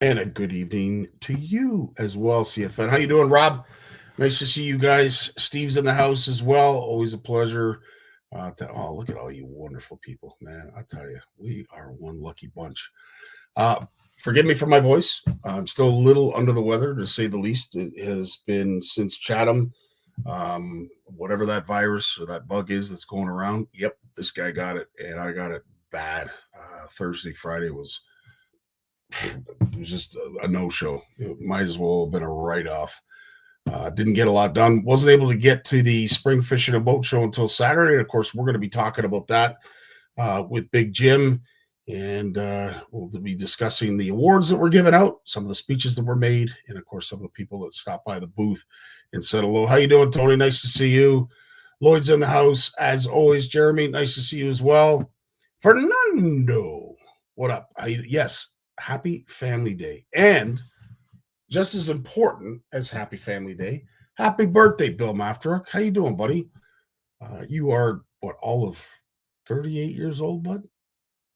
And a good evening to you as well, CFN. How you doing, Rob? Nice to see you guys. Steve's in the house as well. Always a pleasure. Look at all you wonderful people, man. I tell you, we are one lucky bunch. Uh, Forgive me for my voice. I'm still a little under the weather, to say the least. It has been since Chatham, whatever that virus or that bug is that's going around. Yep, this guy got it, and I got it bad. Thursday, Friday it was just a no-show. It might as well have been a write-off. Didn't get a lot done. Wasn't able to get to the spring fishing and boat show until Saturday. And of course, we're going to be talking about that with Big Jim, and we'll be discussing the awards that were given out, some of the speeches that were made, and of course, some of the people that stopped by the booth and said hello. How you doing, Tony? Nice to see you. Lloyd's in the house as always. Jeremy, nice to see you as well. Fernando, what up? Yes, happy Family Day, and just as important as Happy Family Day, happy birthday, Bill Mafterick. How you doing, buddy? You are, all of 38 years old, bud?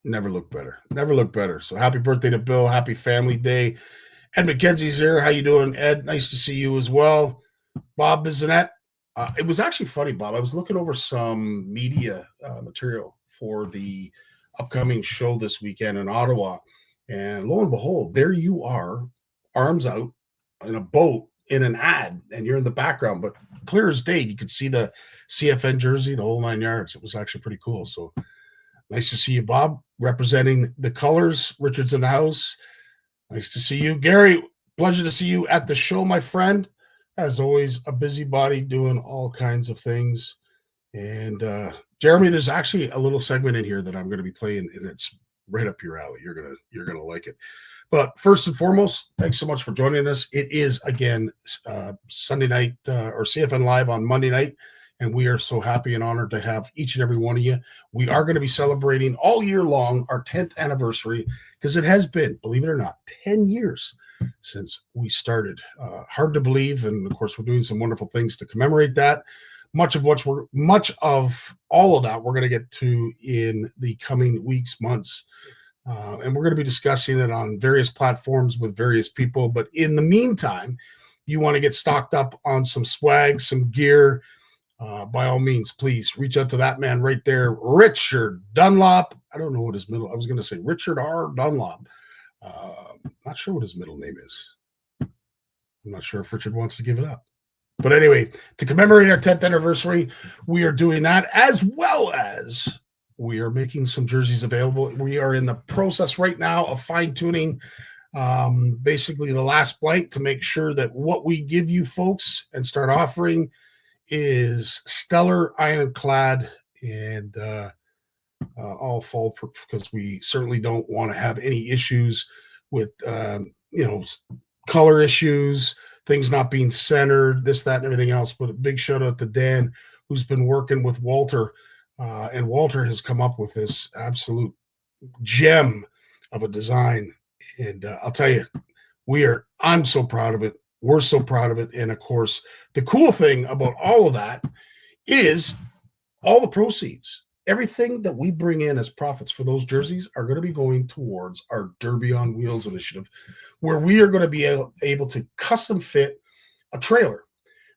Never looked better. Never looked better. So happy birthday to Bill. Happy Family Day. Ed McKenzie's here. How you doing, Ed? Nice to see you as well. Bob Bissonette. It was actually funny, Bob. I was looking over some media material for the upcoming show this weekend in Ottawa, and lo and behold, there you are, arms out in a boat in an ad, and you're in the background, but clear as day, you could see the CFN jersey, the whole 9 yards. It was actually pretty cool. So nice to see you, Bob, representing the colors. Richard's in the house. Nice to see you. Gary, pleasure to see you at the show, my friend. As always, a busybody doing all kinds of things. And Jeremy, there's actually a little segment in here that I'm going to be playing, and it's right up your alley. You're gonna like it. But first and foremost, thanks so much for joining us. It is, again, Sunday night or CFN Live on Monday night, and we are so happy and honored to have each and every one of you. We are going to be celebrating all year long our 10th anniversary, because it has been, believe it or not, 10 years since we started. Hard to believe, and of course, we're doing some wonderful things to commemorate that. Much of all of that we're going to get to in the coming weeks, months. And we're going to be discussing it on various platforms with various people. But in the meantime, you want to get stocked up on some swag, some gear. By all means, please reach out to that man right there, Richard Dunlop. I don't know what his middle. I was going to say Richard R. Dunlop. Not sure what his middle name is. I'm not sure if Richard wants to give it up. But anyway, to commemorate our 10th anniversary, we are doing that, as well as we are making some jerseys available. We are in the process right now of fine-tuning basically the last blank to make sure that what we give you folks and start offering is stellar ironclad and all fall-proof, because we certainly don't want to have any issues with, color issues, things not being centered, this, that, and everything else. But a big shout out to Dan, who's been working with Walter. And Walter has come up with this absolute gem of a design. And I'll tell you, I'm so proud of it. We're so proud of it. And of course, the cool thing about all of that is all the proceeds, everything that we bring in as profits for those jerseys are going to be going towards our Derby on Wheels initiative, where we are going to be able to custom fit a trailer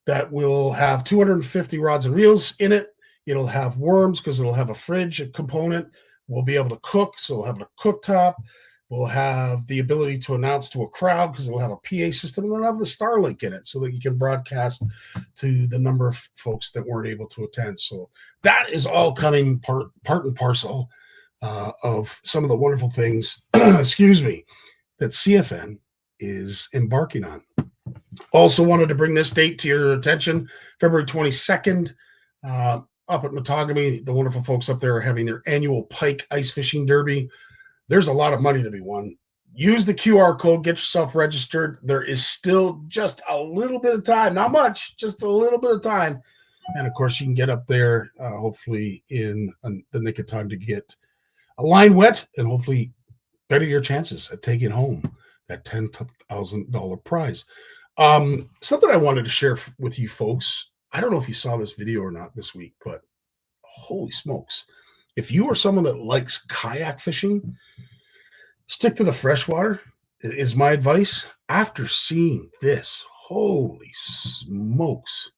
that will have 250 rods and reels in it. It'll have worms because it'll have a fridge component. We'll be able to cook, so it'll have a cooktop. We'll have the ability to announce to a crowd because it'll have a PA system, and it'll have the Starlink in it so that you can broadcast to the number of folks that weren't able to attend. So that is all coming part and parcel of some of the wonderful things, excuse me, that CFN is embarking on. Also wanted to bring this date to your attention, February 22nd, up at Matagami. The wonderful folks up there are having their annual Pike Ice Fishing Derby. There's a lot of money to be won. Use the QR code, get yourself registered. There is still just a little bit of time, not much, just a little bit of time. And of course, you can get up there, hopefully in the nick of time to get a line wet and hopefully better your chances at taking home that $10,000 prize. Something I wanted to share with you folks. I don't know if you saw this video or not this week, but holy smokes. If you are someone that likes kayak fishing, stick to the freshwater. is my advice. After seeing this, holy smokes.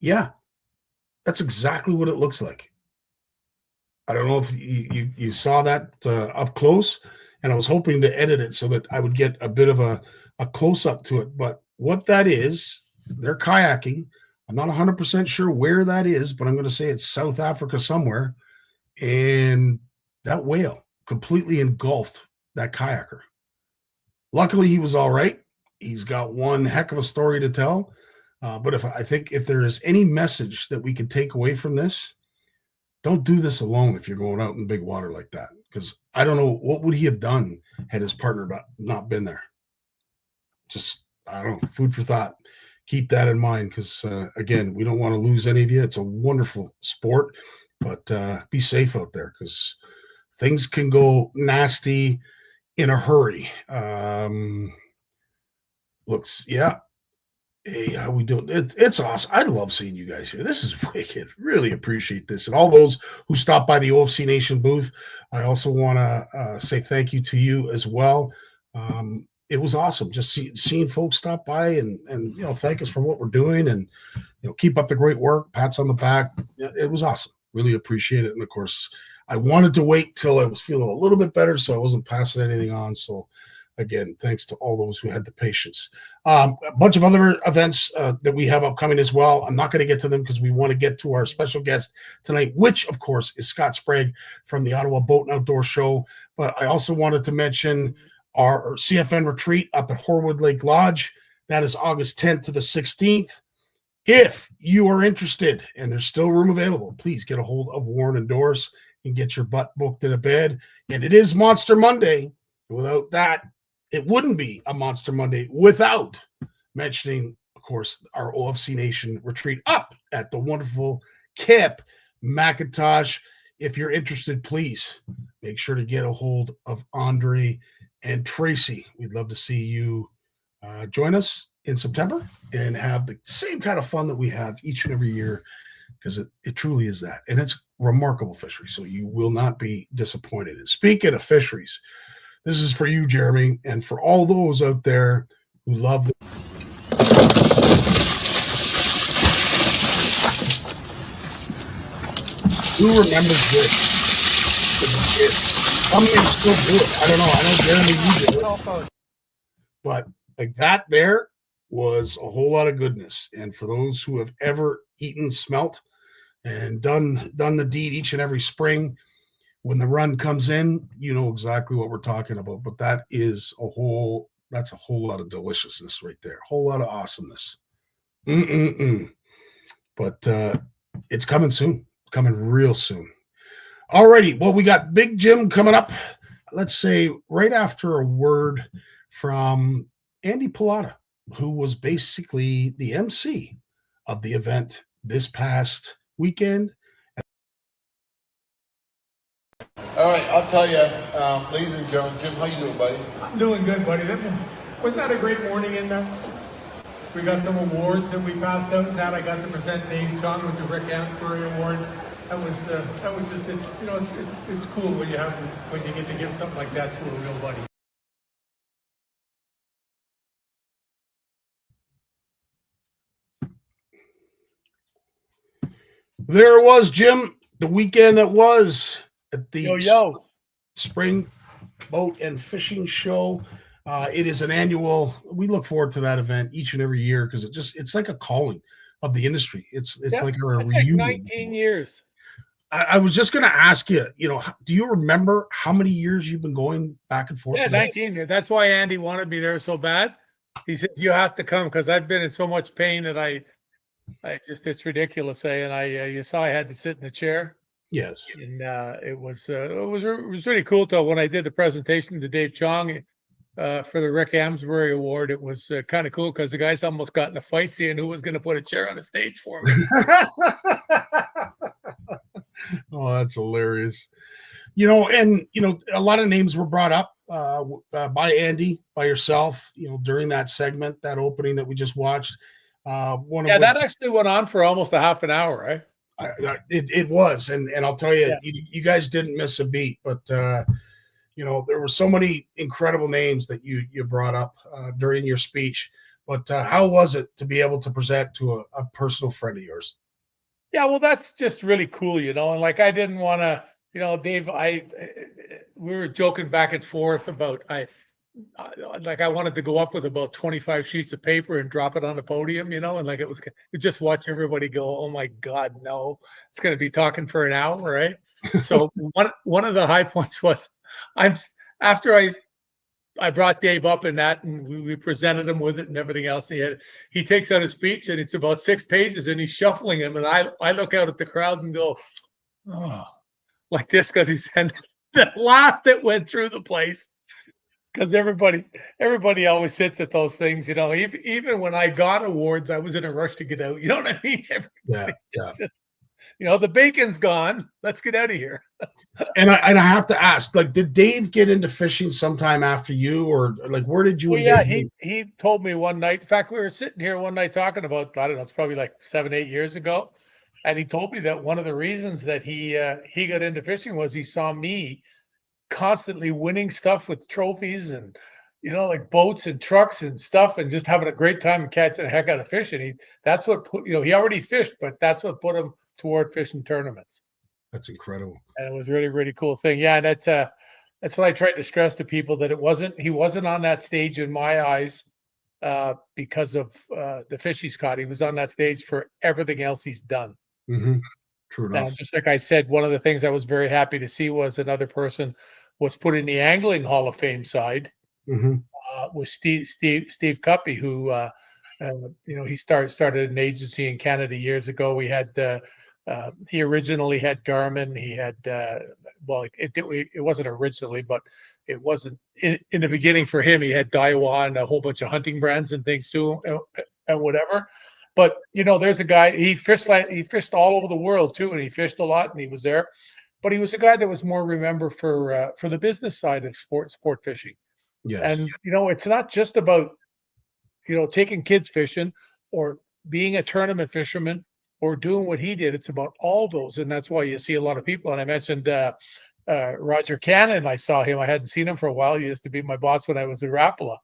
Yeah, that's exactly what it looks like. I don't know if you saw that up close, and I was hoping to edit it so that I would get a bit of a close up to it. But what that is, they're kayaking. I'm not 100% sure where that is, but I'm going to say it's South Africa somewhere. And that whale completely engulfed that kayaker. Luckily, he was all right. He's got one heck of a story to tell. But I think if there is any message that we can take away from this, don't do this alone if you're going out in big water like that. Because I don't know what would he have done had his partner not been there. Just, I don't know, food for thought. Keep that in mind because, again, we don't want to lose any of you. It's a wonderful sport, but be safe out there because things can go nasty in a hurry. Yeah. Hey, how we doing? It's awesome. I love seeing you guys here. This is wicked. Really appreciate this. And all those who stopped by the OFC Nation booth, I also want to say thank you to you as well. It was awesome just seeing folks stop by and thank us for what we're doing and keep up the great work. Pats on the back. It was awesome. Really appreciate it. And of course, I wanted to wait till I was feeling a little bit better, so I wasn't passing anything on. So again, thanks to all those who had the patience. A bunch of other events that we have upcoming as well. I'm not going to get to them because we want to get to our special guest tonight, which, of course, is Scott Sprague from the Ottawa Boat and Outdoor Show. But I also wanted to mention our CFN retreat up at Horwood Lake Lodge. That is August 10th to the 16th. If you are interested and there's still room available, please get a hold of Warren and Doris and get your butt booked in a bed. And it is Monster Monday. Without that, it wouldn't be a Monster Monday without mentioning, of course, our OFC Nation retreat up at the wonderful Camp McIntosh. If you're interested, please make sure to get a hold of Andre and Tracy. We'd love to see you join us in September and have the same kind of fun that we have each and every year because it truly is that. And it's remarkable fishery, so you will not be disappointed. And speaking of fisheries, this is for you, Jeremy, and for all those out there who love who remembers this? Some may still do it. I don't know. I know, Jeremy, you do it. But like that there was a whole lot of goodness. And for those who have ever eaten smelt and done the deed each and every spring, when the run comes in, you know exactly what we're talking about. But that's a whole lot of deliciousness right there. A whole lot of awesomeness. But it's coming soon. Coming real soon. Alrighty. Well, we got Big Jim coming up. Let's say right after a word from Andy Pilata, who was basically the MC of the event this past weekend. All right, I'll tell you, ladies and gentlemen, Jim, how you doing, buddy? I'm doing good, buddy. Wasn't that a great morning in there? We got some awards that we passed out, and that I got to present Dave Chong with the Rick Amsbury Award. That was just it's cool when you get to give something like that to a real buddy. There was, Jim, the weekend that was at the Spring Boat and Fishing Show. It is an annual. We look forward to that event each and every year because it's like a calling of the industry. It's like a reunion. Like 19 years. I was just going to ask you, do you remember how many years you've been going back and forth? Yeah, 19. That's why Andy wanted me there so bad. He said, you have to come because I've been in so much pain that I it's ridiculous. And you saw I had to sit in the chair. Yes. And it was really cool though. When I did the presentation to Dave Chong for the Rick Amsbury Award, it was kind of cool because the guys almost got in a fight seeing who was going to put a chair on the stage for me. Oh, that's hilarious. And a lot of names were brought up by Andy, by yourself, during that segment, that opening that we just watched. That actually went on for almost a half an hour, right? It was, and I'll tell you, you guys didn't miss a beat. But You know, there were so many incredible names that you brought up during your speech. But how was it to be able to present to a personal friend of yours? Yeah, well, that's just really cool, and like I didn't want to, Dave, we were joking back and forth about like I wanted to go up with about 25 sheets of paper and drop it on the podium, and like it just watch everybody go, oh my God, no, it's going to be talking for an hour, right? So one of the high points was after I brought Dave up in that, and we presented him with it and everything else. He takes out a speech, and it's about 6 pages, and he's shuffling them. And I look out at the crowd and go, oh, like this, because he said the laugh that went through the place. Because everybody always sits at those things, Even when I got awards, I was in a rush to get out. You know what I mean? Yeah. Just, the bacon's gone. Let's get out of here. And I have to ask, like, did Dave get into fishing sometime after you, or like, where did you? Well, yeah, he told me one night. In fact, we were sitting here one night talking about, I don't know, it's probably like 7-8 years ago, and he told me that one of the reasons that he got into fishing was he saw me constantly winning stuff with trophies and like boats and trucks and stuff, and just having a great time and catching the heck out of fishing. That's what put he already fished, but that's what put him toward fishing tournaments. That's incredible. And it was really, really cool thing. Yeah, and that's what I tried to stress to people, that he wasn't on that stage in my eyes because of the fish he's caught. He was on that stage for everything else he's done. Mm-hmm. True enough. And just like I said, one of the things I was very happy to see was another person was put in the angling Hall of Fame side. Mm-hmm. Was Steve Cuppy, who he started an agency in Canada years ago. We had he originally had Garmin. He had it wasn't originally, but it wasn't in the beginning for him. He had Daiwa and a whole bunch of hunting brands and things too, and whatever. But there's a guy. He fished all over the world too, and he fished a lot, and he was there. But he was a guy that was more remembered for the business side of sport fishing. Yes. And it's not just about taking kids fishing or being a tournament fisherman or doing what he did. It's about all those, and that's why you see a lot of people. And I mentioned Roger Cannon. I saw him. I hadn't seen him for a while. He used to be my boss when I was in Rapala.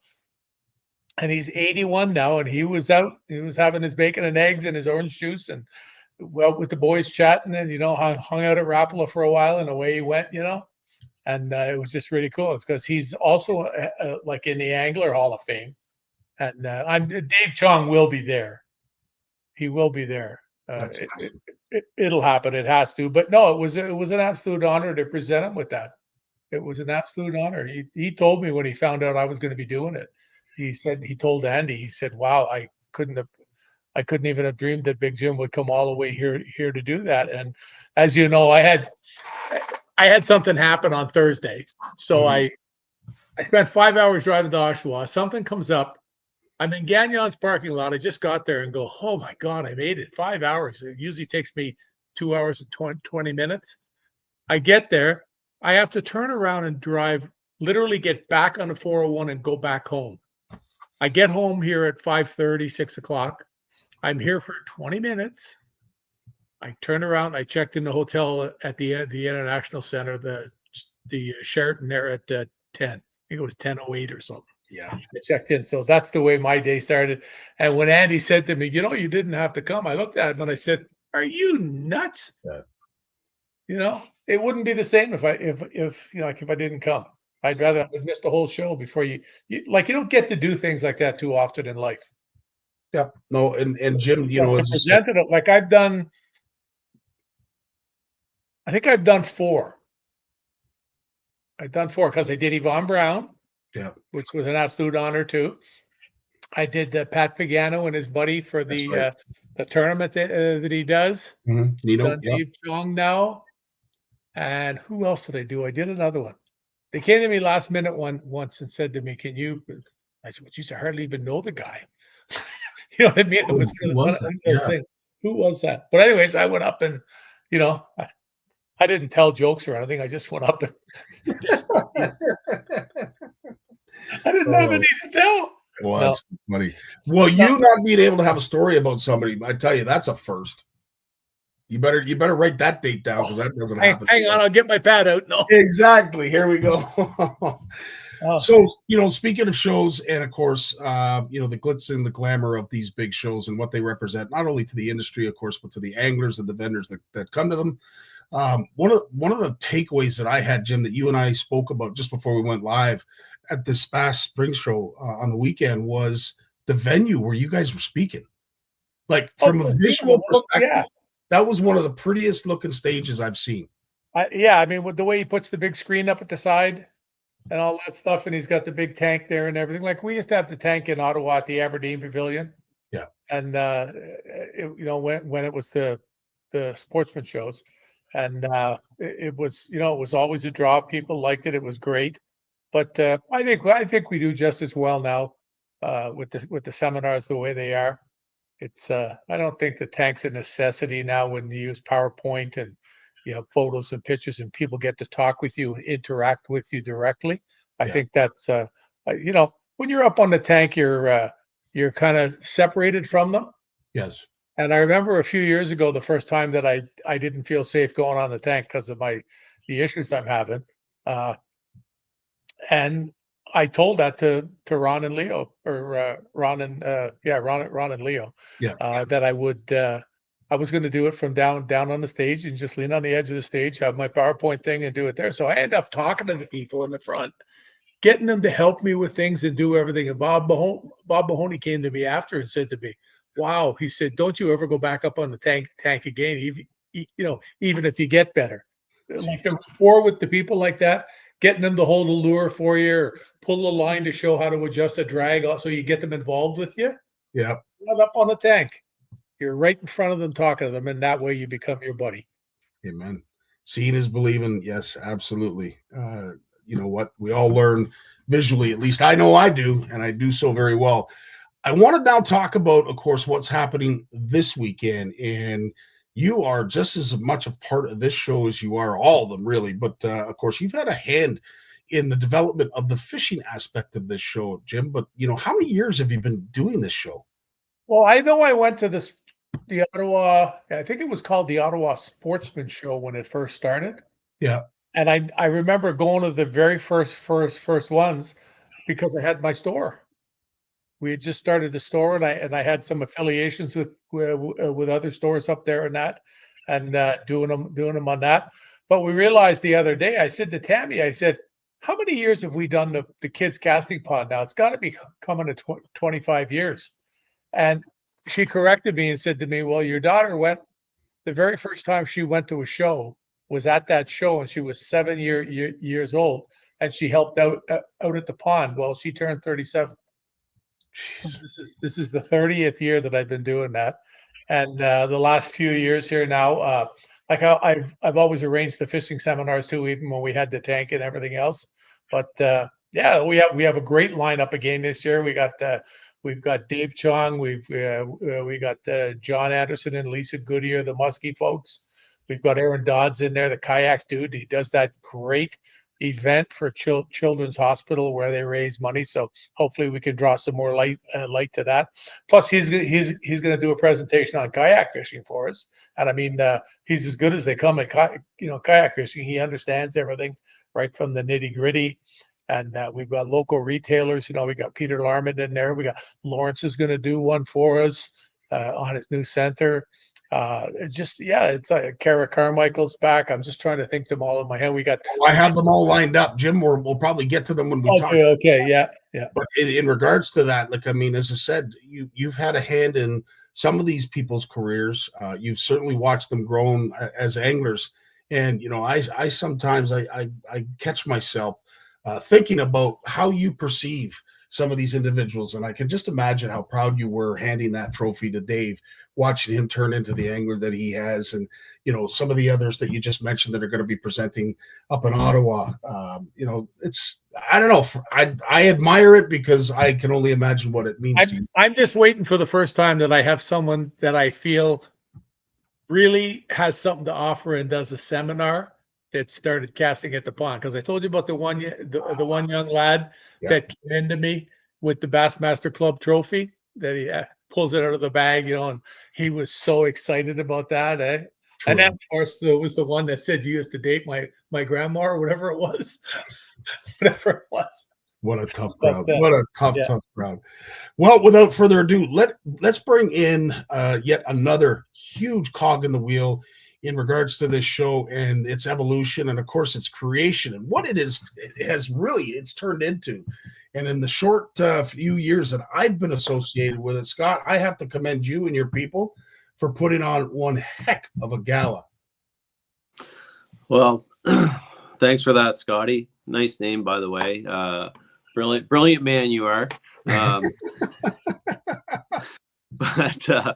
And he's 81 now, and he was out. He was having his bacon and eggs and his orange juice, and with the boys chatting, and hung out at Rapala for a while, and away he went. And it was just really cool. It's because he's also like in the Angler Hall of Fame, and Dave Chong will be there. He will be there. It'll happen. It has to. But no, it was an absolute honor to present him with that. It was an absolute honor. He told me when he found out I was going to be doing it. He told Andy. He said, "Wow, I couldn't even have dreamed that Big Jim would come all the way here to do that." And as you know, I had something happen on Thursday, so I spent 5 hours driving to Oshawa. Something comes up. I'm in Gagnon's parking lot. I just got there and go, oh my God, I made it. 5 hours. It usually takes me 2 hours and 20 minutes. I get there. I have to turn around and drive, literally get back on the 401 and go back home. I get home here at 5:30, 6 o'clock. I'm here for 20 minutes. I turned around. I checked in the hotel at the International Center, the Sheraton there at 10. I think it was 10:08 or something. Yeah. I checked in. So that's the way my day started. And when Andy said to me, you didn't have to come, I looked at him and I said, are you nuts? Yeah. It wouldn't be the same if I didn't come. I'd rather have missed the whole show before you don't get to do things like that too often in life. Yeah. No, and Jim, presented it like I've done. I think I've done 4. I've done 4 because I did Yvonne Brown, which was an absolute honor too. I did Pat Pagano and his buddy for the tournament that he does. Mm-hmm. Nino, Dave Chong now, and who else did I do? I did another one. They came to me last minute once and said to me, "Can you?" I said, "Well, geez, I hardly even know the guy." You know what I mean? It was who was that? Yeah. Who was that? But anyways, I went up and I didn't tell jokes or anything. I just went up and I didn't have any to tell. Well, that's funny. Well, you not being able to have a story about somebody, I tell you, that's a first. You better write that date down because that doesn't happen. Hang on, I'll get my pad out. No. Exactly. Here we go. Oh. So, speaking of shows and of course, the glitz and the glamour of these big shows and what they represent, not only to the industry, of course, but to the anglers and the vendors that come to them. One of the takeaways that I had, Jim, that you and I spoke about just before we went live at this past spring show on the weekend was the venue where you guys were speaking. Like from a visual perspective, that was one of the prettiest looking stages I've seen. I mean, with the way he puts the big screen up at the side and all that stuff, and he's got the big tank there and everything. Like we used to have the tank in Ottawa at the Aberdeen Pavilion. Yeah. And when it was the sportsman shows, and it was it was always a draw. People liked it. It was great. But I think we do just as well now with the seminars the way they are. It's I don't think the tank's a necessity now when you use PowerPoint and you have photos and pictures and people get to talk with you and interact with you directly. I think that's when you're up on the tank, you're kind of separated from them. Yes. And I remember a few years ago, the first time that I didn't feel safe going on the tank because of the issues I'm having. And I told that to Ron and Leo, or Ron and Leo, that I was going to do it from down on the stage and just lean on the edge of the stage, have my PowerPoint thing and do it there. So I ended up talking to the people in the front, getting them to help me with things and do everything. And Bob Mahoney came to me after and said to me, "Wow," he said, "don't you ever go back up on the tank again, even if you get better." Like the rapport with the people like that, getting them to hold a lure for you or pull a line to show how to adjust a drag so you get them involved with you. Yeah. Not up on the tank. You're right in front of them talking to them, and that way you become your buddy. Amen. Seeing is believing. Yes, absolutely. You know what? We all learn visually. At least I know I do, and I do so very well. I want to now talk about, of course, what's happening this weekend. And you are just as much a part of this show as you are all of them, really. But, of course, you've had a hand in the development of the fishing aspect of this show, Jim. But, how many years have you been doing this show? Well, I know I went to the Ottawa, I think it was called the Ottawa Sportsman Show when it first started. Yeah. And I remember going to the very first ones because I had my store. We had just started the store, and I had some affiliations with other stores up there and that, and doing them on that. But we realized the other day, I said to Tammy, I said, "How many years have we done the kids casting pond now? It's got to be coming to 25 years." And she corrected me and said to me, "Well, your daughter went the very first time she went to a show was at that show, and she was 7 years old, and she helped out at the pond. Well, she turned 37." So this is the 30th year that I've been doing that, and the last few years here now, I've always arranged the fishing seminars too, even when we had the tank and everything else. But we have a great lineup again this year. We've got Dave Chong, we got John Anderson and Lisa Goodyear, the Muskie folks. We've got Aaron Dodds in there, the kayak dude. He does that great event for Children's Hospital where they raise money. So hopefully we can draw some more light to that. Plus, he's going to do a presentation on kayak fishing for us. And I mean, he's as good as they come at kayak fishing. He understands everything right from the nitty gritty. And we've got local retailers. We got Peter Larman in there. We got Lawrence is going to do one for us on his new center. It's like Kara Carmichael's back. I'm just trying to think them all in my head. I have them all lined up, Jim. We'll probably get to them when we talk. Okay, yeah. But in regards to that, as I said, you've had a hand in some of these people's careers. You've certainly watched them grow as anglers, and I sometimes I catch myself thinking about how you perceive some of these individuals, and I can just imagine how proud you were handing that trophy to Dave, watching him turn into the angler that he has, and some of the others that you just mentioned that are going to be presenting up in Ottawa. It's, I don't know, I admire it because I can only imagine what it means to you. I'm just waiting for the first time that I have someone that I feel really has something to offer and does a seminar that started casting at the pond. Because I told you about the one young lad that came into me with the Bassmaster Club trophy that he pulls it out of the bag, and he was so excited about that. And that, of course, was the one that said you used to date my grandma or whatever it was. Whatever it was. What a tough crowd. But, What a tough crowd. Well, without further ado, let's bring in yet another huge cog in the wheel in regards to this show and its evolution and, of course, its creation and what it's turned into. And in the short few years that I've been associated with it, Scott, I have to commend you and your people for putting on one heck of a gala. Well, thanks for that, Scottie. Nice name, by the way. Brilliant man you are. But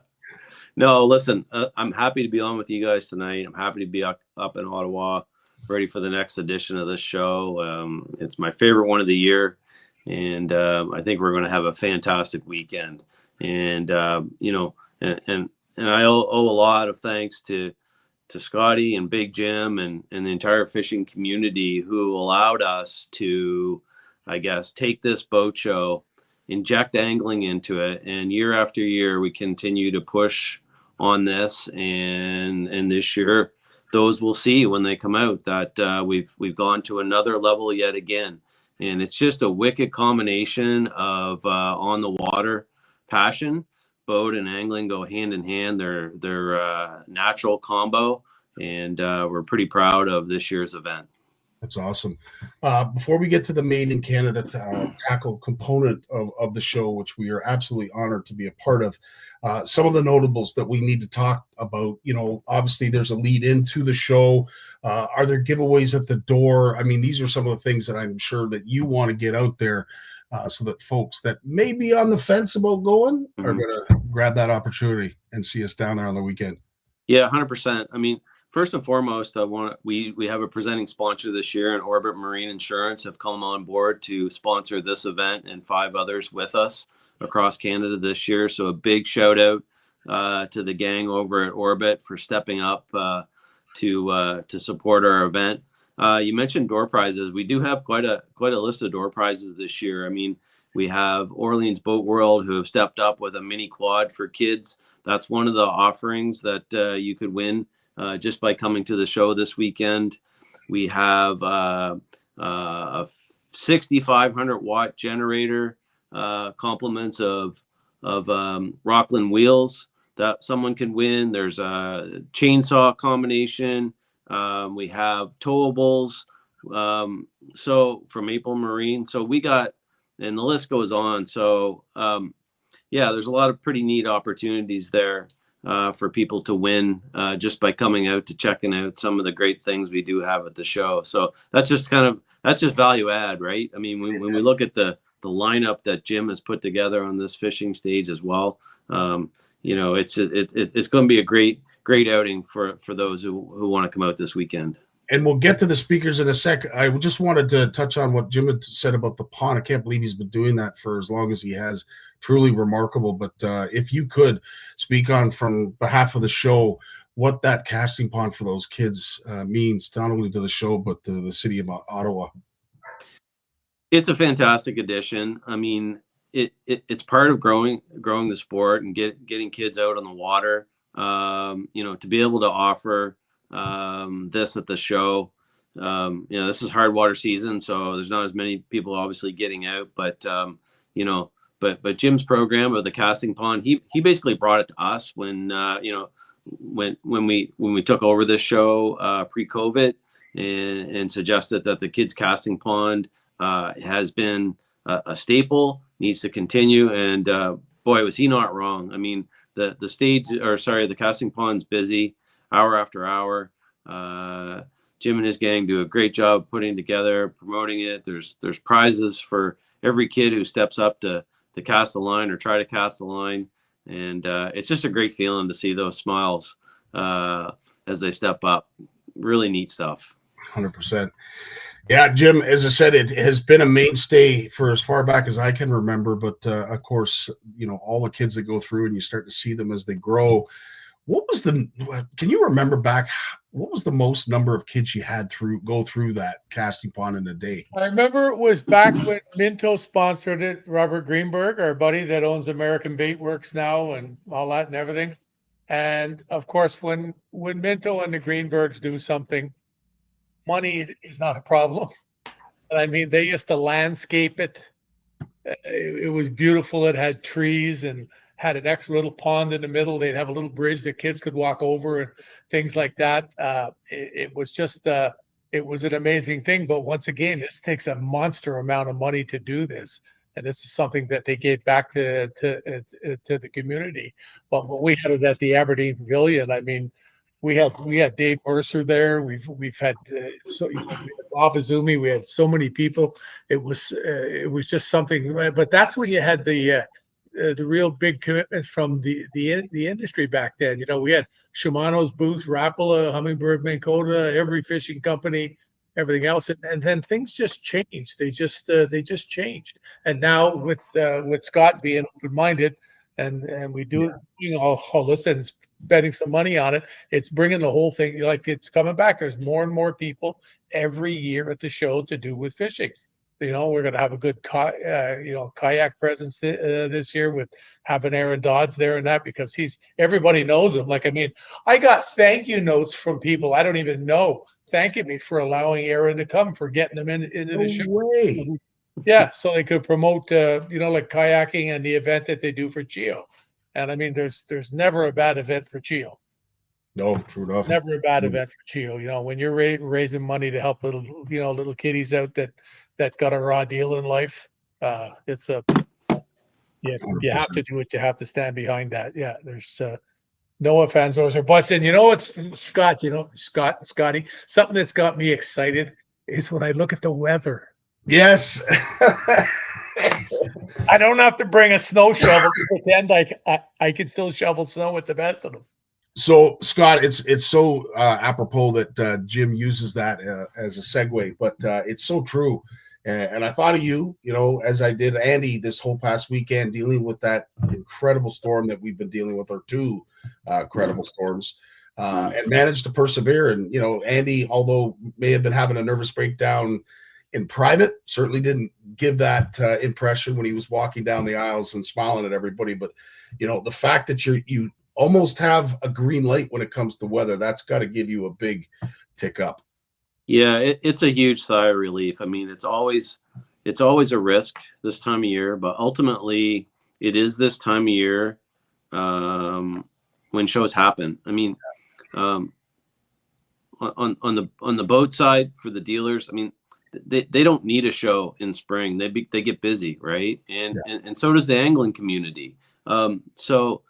no, listen, I'm happy to be on with you guys tonight. I'm happy to be up in Ottawa, ready for the next edition of this show. It's my favorite one of the year, and I think we're going to have a fantastic weekend. And and I owe a lot of thanks to Scottie and Big Jim and the entire fishing community who allowed us to, I guess, take this boat show, inject angling into it, and year after year we continue to push on this. And this year, those will see when they come out that we've gone to another level yet again. And it's just a wicked combination of on the water passion. Boat and angling go hand in hand. They're a natural combo, and we're pretty proud of this year's event. That's awesome. Before we get to the Made in Canada tackle component of the show, which we are absolutely honored to be a part of, some of the notables that we need to talk about, obviously there's a lead into the show. Are there giveaways at the door? I mean, these are some of the things that I'm sure that you want to get out there so that folks that may be on the fence about going are going to grab that opportunity and see us down there on the weekend. Yeah, 100%. I mean, first and foremost, we have a presenting sponsor this year, and Orbit Marine Insurance have come on board to sponsor this event and 5 others with us across Canada this year. So a big shout out to the gang over at Orbit for stepping up to support our event. You mentioned door prizes. We do have quite a list of door prizes this year. I mean, we have Orleans Boat World who have stepped up with a mini quad for kids. That's one of the offerings that you could win just by coming to the show this weekend. We have a 6,500 watt generator, compliments of Rockland wheels that someone can win. There's a chainsaw combination. We have towables, so from Maple Marine. So we got, and the list goes on. So yeah, there's a lot of pretty neat opportunities there for people to win just by coming out to checking out some of the great things we do have at the show. So that's just value add, right? I mean, when we look at the lineup that Jim has put together on this fishing stage as well, it's going to be a great outing for those who want to come out this weekend. And we'll get to the speakers in a sec. I just wanted to touch on what Jim had said about the pond. I can't believe he's been doing that for as long as he has. Truly remarkable. But if you could speak on from behalf of the show, what that casting pond for those kids means, not only to the show, but to the city of Ottawa. It's a fantastic addition. I mean, it's part of growing the sport and getting kids out on the water. To be able to offer this at the show. This is hard water season, so there's not as many people obviously getting out, but but Jim's program of the casting pond, he basically brought it to us when we took over this show pre-COVID and suggested that the kids casting pond has been a staple, needs to continue, and boy, was he not wrong. I mean, the casting pond's busy hour after hour. Jim and his gang do a great job putting together, promoting it. There's prizes for every kid who steps up to cast the line or try to cast the line. And it's just a great feeling to see those smiles as they step up. Really neat stuff. 100%. Yeah, Jim, as I said, it has been a mainstay for as far back as I can remember. But of course, all the kids that go through and you start to see them as they grow. Can you remember back, what was the most number of kids you had go through that casting pond in a day? I remember it was back when Minto sponsored it. Robert Greenberg, our buddy that owns American Bait Works now and all that and everything. And of course, when Minto and the Greenbergs do something, money is not a problem. I mean, they used to landscape it. It was beautiful. It had trees and had an extra little pond in the middle. They'd have a little bridge that kids could walk over and things like that. It was just, it was an amazing thing. But once again, this takes a monster amount of money to do this. And this is something that they gave back to the community. But when we had it at the Aberdeen Pavilion, I mean, we had Dave Mercer there. We've had we had Bob Azumi. We had so many people. It was just something. But that's when you had the real big commitment from the industry back then. You know, we had Shimano's booth, Rapala, Humminbird, Minn Kota, every fishing company, everything else, and then things just changed. They just changed. And now with Scott being open-minded, and we do all this and betting some money on it, it's bringing the whole thing, like, it's coming back. There's more and more people every year at the show to do with fishing. You know, we're going to have a good kayak presence this year with having Aaron Dodds there and that, because everybody knows him. Like, I mean, I got thank you notes from people I don't even know thanking me for allowing Aaron to come, for getting them into the show. Way. Yeah, so they could promote, like kayaking and the event that they do for Chio. And I mean, there's never a bad event for Chio. No, true enough. Never a bad event for Chio. You know, when you're raising money to help little kiddies out that got a raw deal in life, it's you have to do it. You have to stand behind that. Yeah, there's no ifs, ands, or buts. And you know what's, Scott? Scottie, something that's got me excited is when I look at the weather. Yes. I don't have to bring a snow shovel to pretend I can still shovel snow with the best of them. So, Scott, it's so apropos that Jim uses that as a segue, but it's so true. And I thought of you, as I did Andy this whole past weekend, dealing with that incredible storm that we've been dealing with, or two credible storms, and managed to persevere. And, Andy, although may have been having a nervous breakdown in private, certainly didn't give that impression when he was walking down the aisles and smiling at everybody. But, the fact that you almost have a green light when it comes to weather, that's got to give you a big tick up. Yeah, it's a huge sigh of relief. I mean, it's always a risk this time of year, but ultimately it is this time of year when shows happen. I mean, on the boat side for the dealers, I mean, they don't need a show in spring. They get busy, right? And so does the angling community. So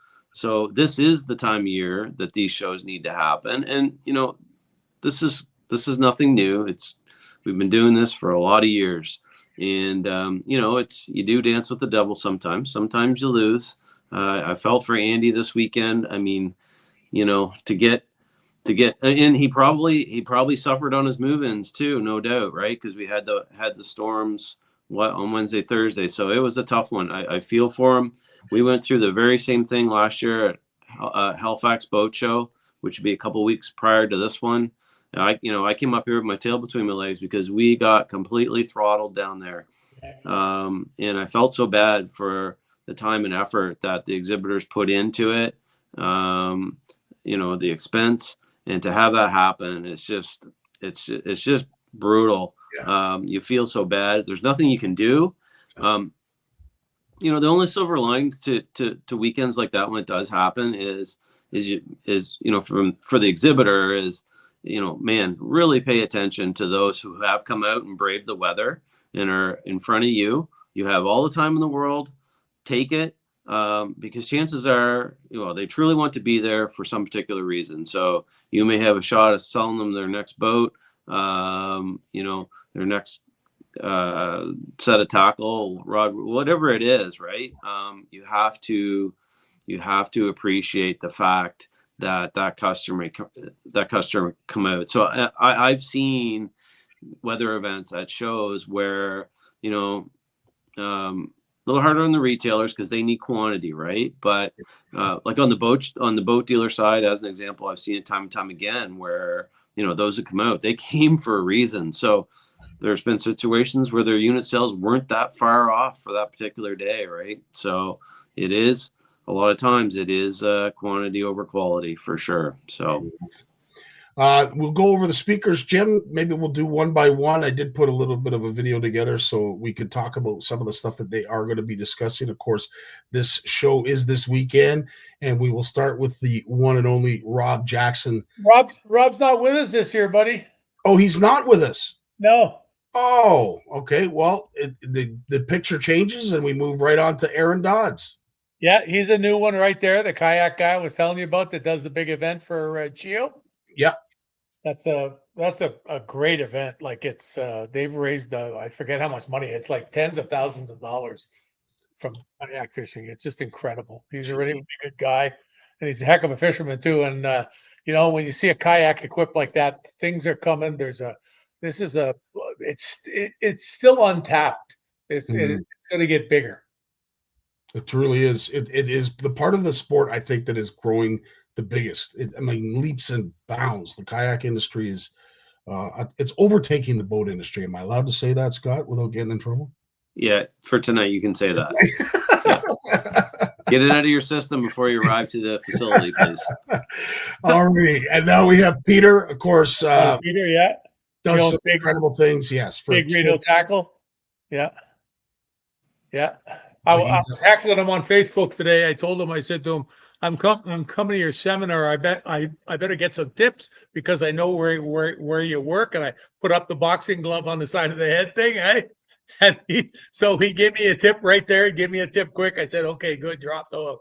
this is the time of year that these shows need to happen. And this is nothing new. We've been doing this for a lot of years. And you do dance with the devil sometimes. Sometimes you lose. I felt for Andy this weekend. I mean, to get, and he probably suffered on his move-ins too, no doubt, right? Because we had the storms on Wednesday, Thursday, so it was a tough one. I feel for him. We went through the very same thing last year at Halifax Boat Show, which would be a couple weeks prior to this one. I came up here with my tail between my legs because we got completely throttled down there, and I felt so bad for the time and effort that the exhibitors put into it. The expense. And to have that happen, it's just brutal. Yeah. You feel so bad. There's nothing you can do. The only silver lining to weekends like that when it does happen is for the exhibitor is, man, really pay attention to those who have come out and braved the weather and are in front of you. You have all the time in the world. Take it. Because chances are, they truly want to be there for some particular reason. So you may have a shot at selling them their next boat, their next set of tackle, rod, whatever it is, right? You have to appreciate the fact that customer come out. So I've seen weather events at shows where, a little harder on the retailers because they need quantity, right? But like on the boat dealer side, as an example, I've seen it time and time again where those that come out, they came for a reason. So there's been situations where their unit sales weren't that far off for that particular day, right? So it is a lot of times it is quantity over quality for sure. So we'll go over the speakers, Jim. Maybe we'll do one by one. I did put a little bit of a video together so we could talk about some of the stuff that they are going to be discussing. Of course, this show is this weekend, and we will start with the one and only Rob Jackson. Rob's not with us this year, buddy. Oh, he's not with us. No. Oh, okay. Well, the picture changes, and we move right on to Aaron Dodds. Yeah, he's a new one right there. The kayak guy I was telling you about that does the big event for Geo. Yeah. That's a great event. Like it's they've raised I forget how much money. It's like tens of thousands of dollars from kayak fishing. It's just incredible. He's a really good guy, and he's a heck of a fisherman too. And you know, when you see a kayak equipped like that, things are coming. It's still untapped. It's going to get bigger. It truly is. It is the part of the sport I think that is growing the biggest. I mean, leaps and bounds. The kayak industry is it's overtaking the boat industry. Am I allowed to say that, Scott, without getting in trouble? yeah, for tonight you can say that. Yeah. Get it out of your system before you arrive to the facility, please. All right, and now we have Peter, of course. Peter, yeah, does some incredible things. Yes, for big radio tackle. Yeah, yeah. I was tackling him on Facebook today. I told him, I said to him, I'm coming to your seminar. I better get some tips because I know where you work. And I put up the boxing glove on the side of the head thing. Eh? And so he gave me a tip right there. Give me a tip quick. I said, okay, good. Drop the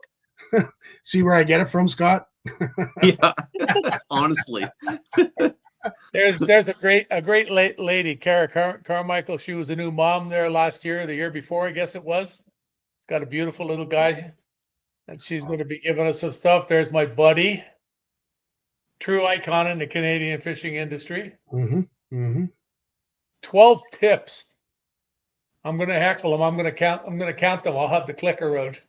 hook. See where I get it from, Scott? Yeah, honestly. There's a great lady, Cara Carmichael. She was a new mom there last year, the year before, I guess it was. She's got a beautiful little guy, and she's going to be giving us some stuff. There's my buddy, true icon in the Canadian fishing industry. 12 tips. I'm going to heckle them. I'm going to count them. I'll have the clicker out.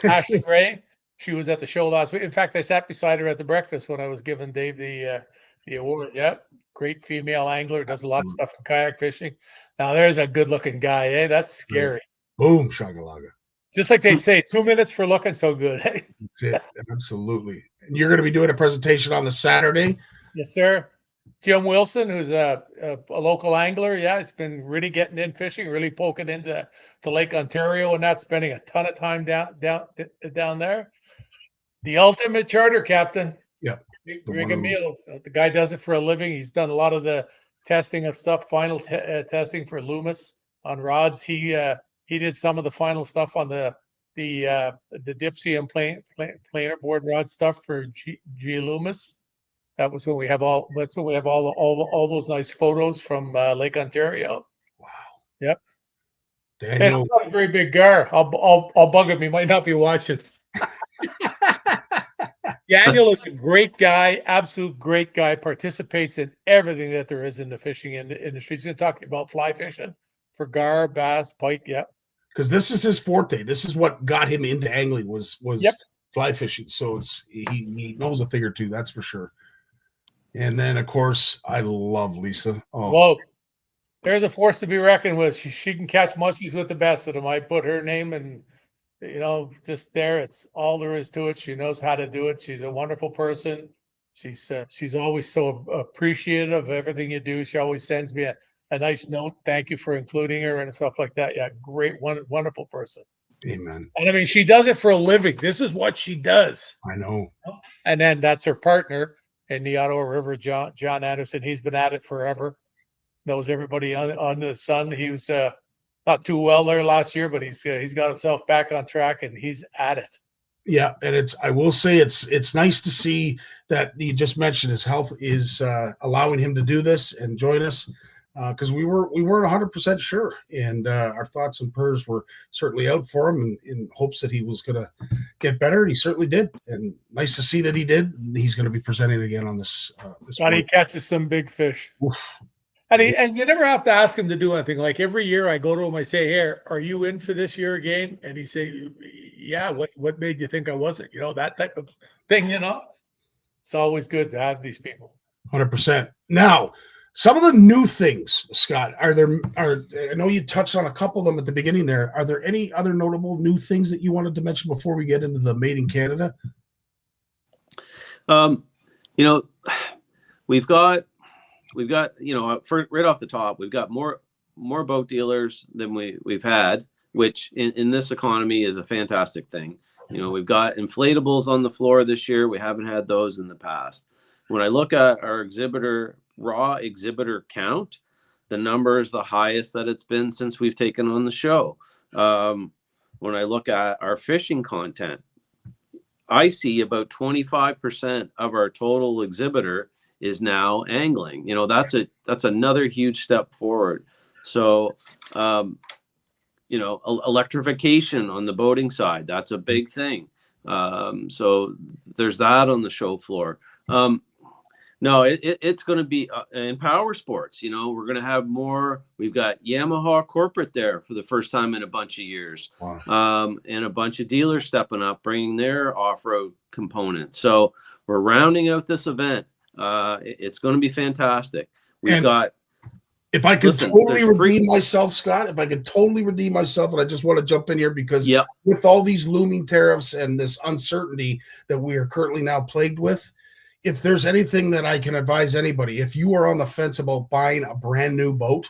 Ashley Gray, she was at the show last week. In fact, I sat beside her at the breakfast when I was giving Dave the award. Yep, great female angler, does a lot of stuff in kayak fishing. Now there's a good-looking guy. Eh? That's scary. Boom, shagalaga. Just like they say, 2 minutes for looking so good. That's it. Absolutely. And you're going to be doing a presentation on the Saturday. Yes, sir. Jim Wilson, who's a local angler. Yeah, he's been really getting in fishing, really poking into Lake Ontario, and not spending a ton of time down there. The ultimate charter captain. Yep. Rig and meal. The guy does it for a living. He's done a lot of the testing of stuff, final testing for Loomis on rods. He did some of the final stuff on the Dipsy and planer board rod stuff for G Loomis. That was when we have all. That's when we have all those nice photos from Lake Ontario. Wow. Yep. Daniel. And I'm not a very big gar. I'll bug him. He might not be watching. Daniel is a great guy, absolute great guy. Participates in everything that there is in the fishing industry. He's going to talk about fly fishing for gar, bass, pike. Yep. Because this is his forte. This is what got him into angling was fly fishing. So he knows a thing or two, that's for sure. And then of course I love Lisa. Oh, whoa! There's a force to be reckoned with. She can catch muskies with the best of them. I put her name and just there. It's all there is to it. She knows how to do it. She's a wonderful person. She's always so appreciative of everything you do. She always sends me a nice note. Thank you for including her and stuff like that. Yeah, great, wonderful person. Amen. And I mean, she does it for a living. This is what she does. I know. And then that's her partner in the Ottawa River, John Anderson. He's been at it forever. Knows everybody on the sun. He was not too well there last year, but he's got himself back on track and he's at it. Yeah, and I will say it's nice to see that you just mentioned his health is allowing him to do this and join us. Because we weren't 100% sure, and our thoughts and prayers were certainly out for him in hopes that he was going to get better, and he certainly did. And nice to see that he did. He's going to be presenting again on this. And he catches some big fish. Oof. And you never have to ask him to do anything. Like every year, I go to him, I say, "Hey, are you in for this year again?" And he say, "Yeah." What made you think I wasn't? That type of thing. It's always good to have these people. 100%. Now, Some of the new things, Scott, I know you touched on a couple of them at the beginning there. Are there any other notable new things that you wanted to mention before we get into the Made in Canada? We've got, right off the top, we've got more boat dealers than we've had, which in this economy is a fantastic thing. We've got inflatables on the floor this year. We haven't had those in the past. When I look at our raw exhibitor count, the number is the highest that it's been since we've taken on the show. When I look at our fishing content, I see about 25% of our total exhibitor is now angling. That's another huge step forward. So, electrification on the boating side, that's a big thing. So there's that on the show floor. No, it's going to be in power sports. We're going to have more. We've got Yamaha corporate there for the first time in a bunch of years. Wow. And a bunch of dealers stepping up, bringing their off-road components. So we're rounding out this event. It's going to be fantastic. If I could totally redeem myself, Scott, and I just want to jump in here because with all these looming tariffs and this uncertainty that we are currently now plagued with, if there's anything that I can advise anybody, if you are on the fence about buying a brand new boat,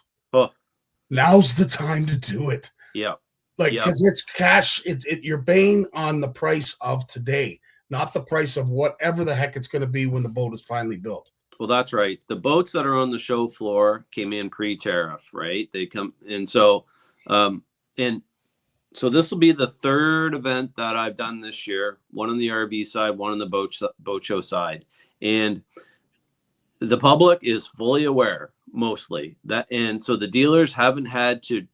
now's the time to do it. Yeah. Because it's cash. You're paying on the price of today, not the price of whatever the heck it's going to be when the boat is finally built. Well, that's right. The boats that are on the show floor came in pre-tariff, right? They come, and so this will be the third event that I've done this year. One on the RV side, one on the boat show side, and the public is fully aware, mostly that, and so the dealers haven't had to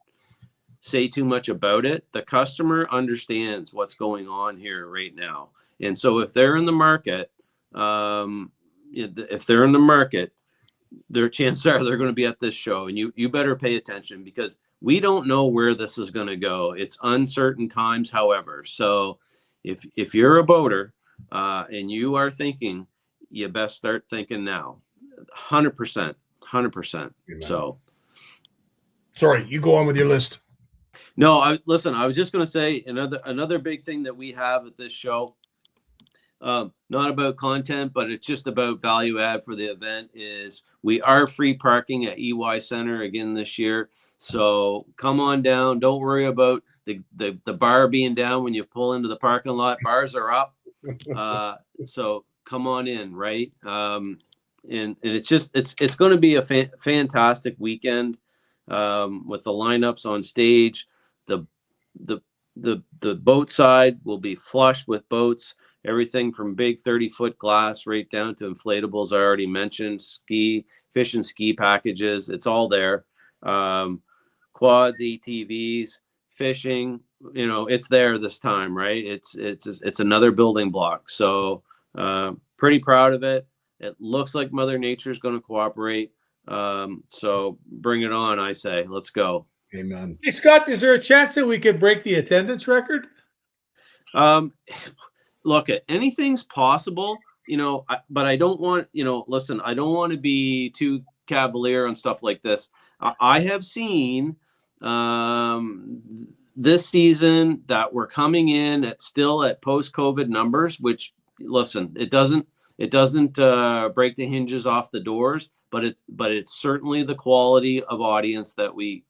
say too much about it. The customer understands what's going on here right now, and so if they're in the market, their chances are they're going to be at this show, and you better pay attention because we don't know where this is going to go. It's uncertain times, however. So if you're a boater and you are thinking, you best start thinking now. 100%. So sorry, you go on with your list. No, I was just going to say another big thing that we have at this show, not about content, but it's just about value add for the event, is we are free parking at EY Center again this year. So come on down. Don't worry about the bar being down when you pull into the parking lot. Bars are up. So come on in, right? And it's going to be a fantastic weekend with the lineups on stage. The boat side will be flush with boats. Everything from big 30-foot glass right down to inflatables. I already mentioned fish and ski packages. It's all there. Quads, ATVs, fishing. It's there this time, right? It's another building block. So pretty proud of it. It looks like Mother Nature is going to cooperate. So bring it on, I say. Let's go. Amen. Hey, Scott, is there a chance that we could break the attendance record? Look, anything's possible, but I don't want, listen, I don't want to be too cavalier on stuff like this. I have seen this season that we're coming in still at post-COVID numbers, which, listen, it doesn't break the hinges off the doors, but it's certainly the quality of audience that we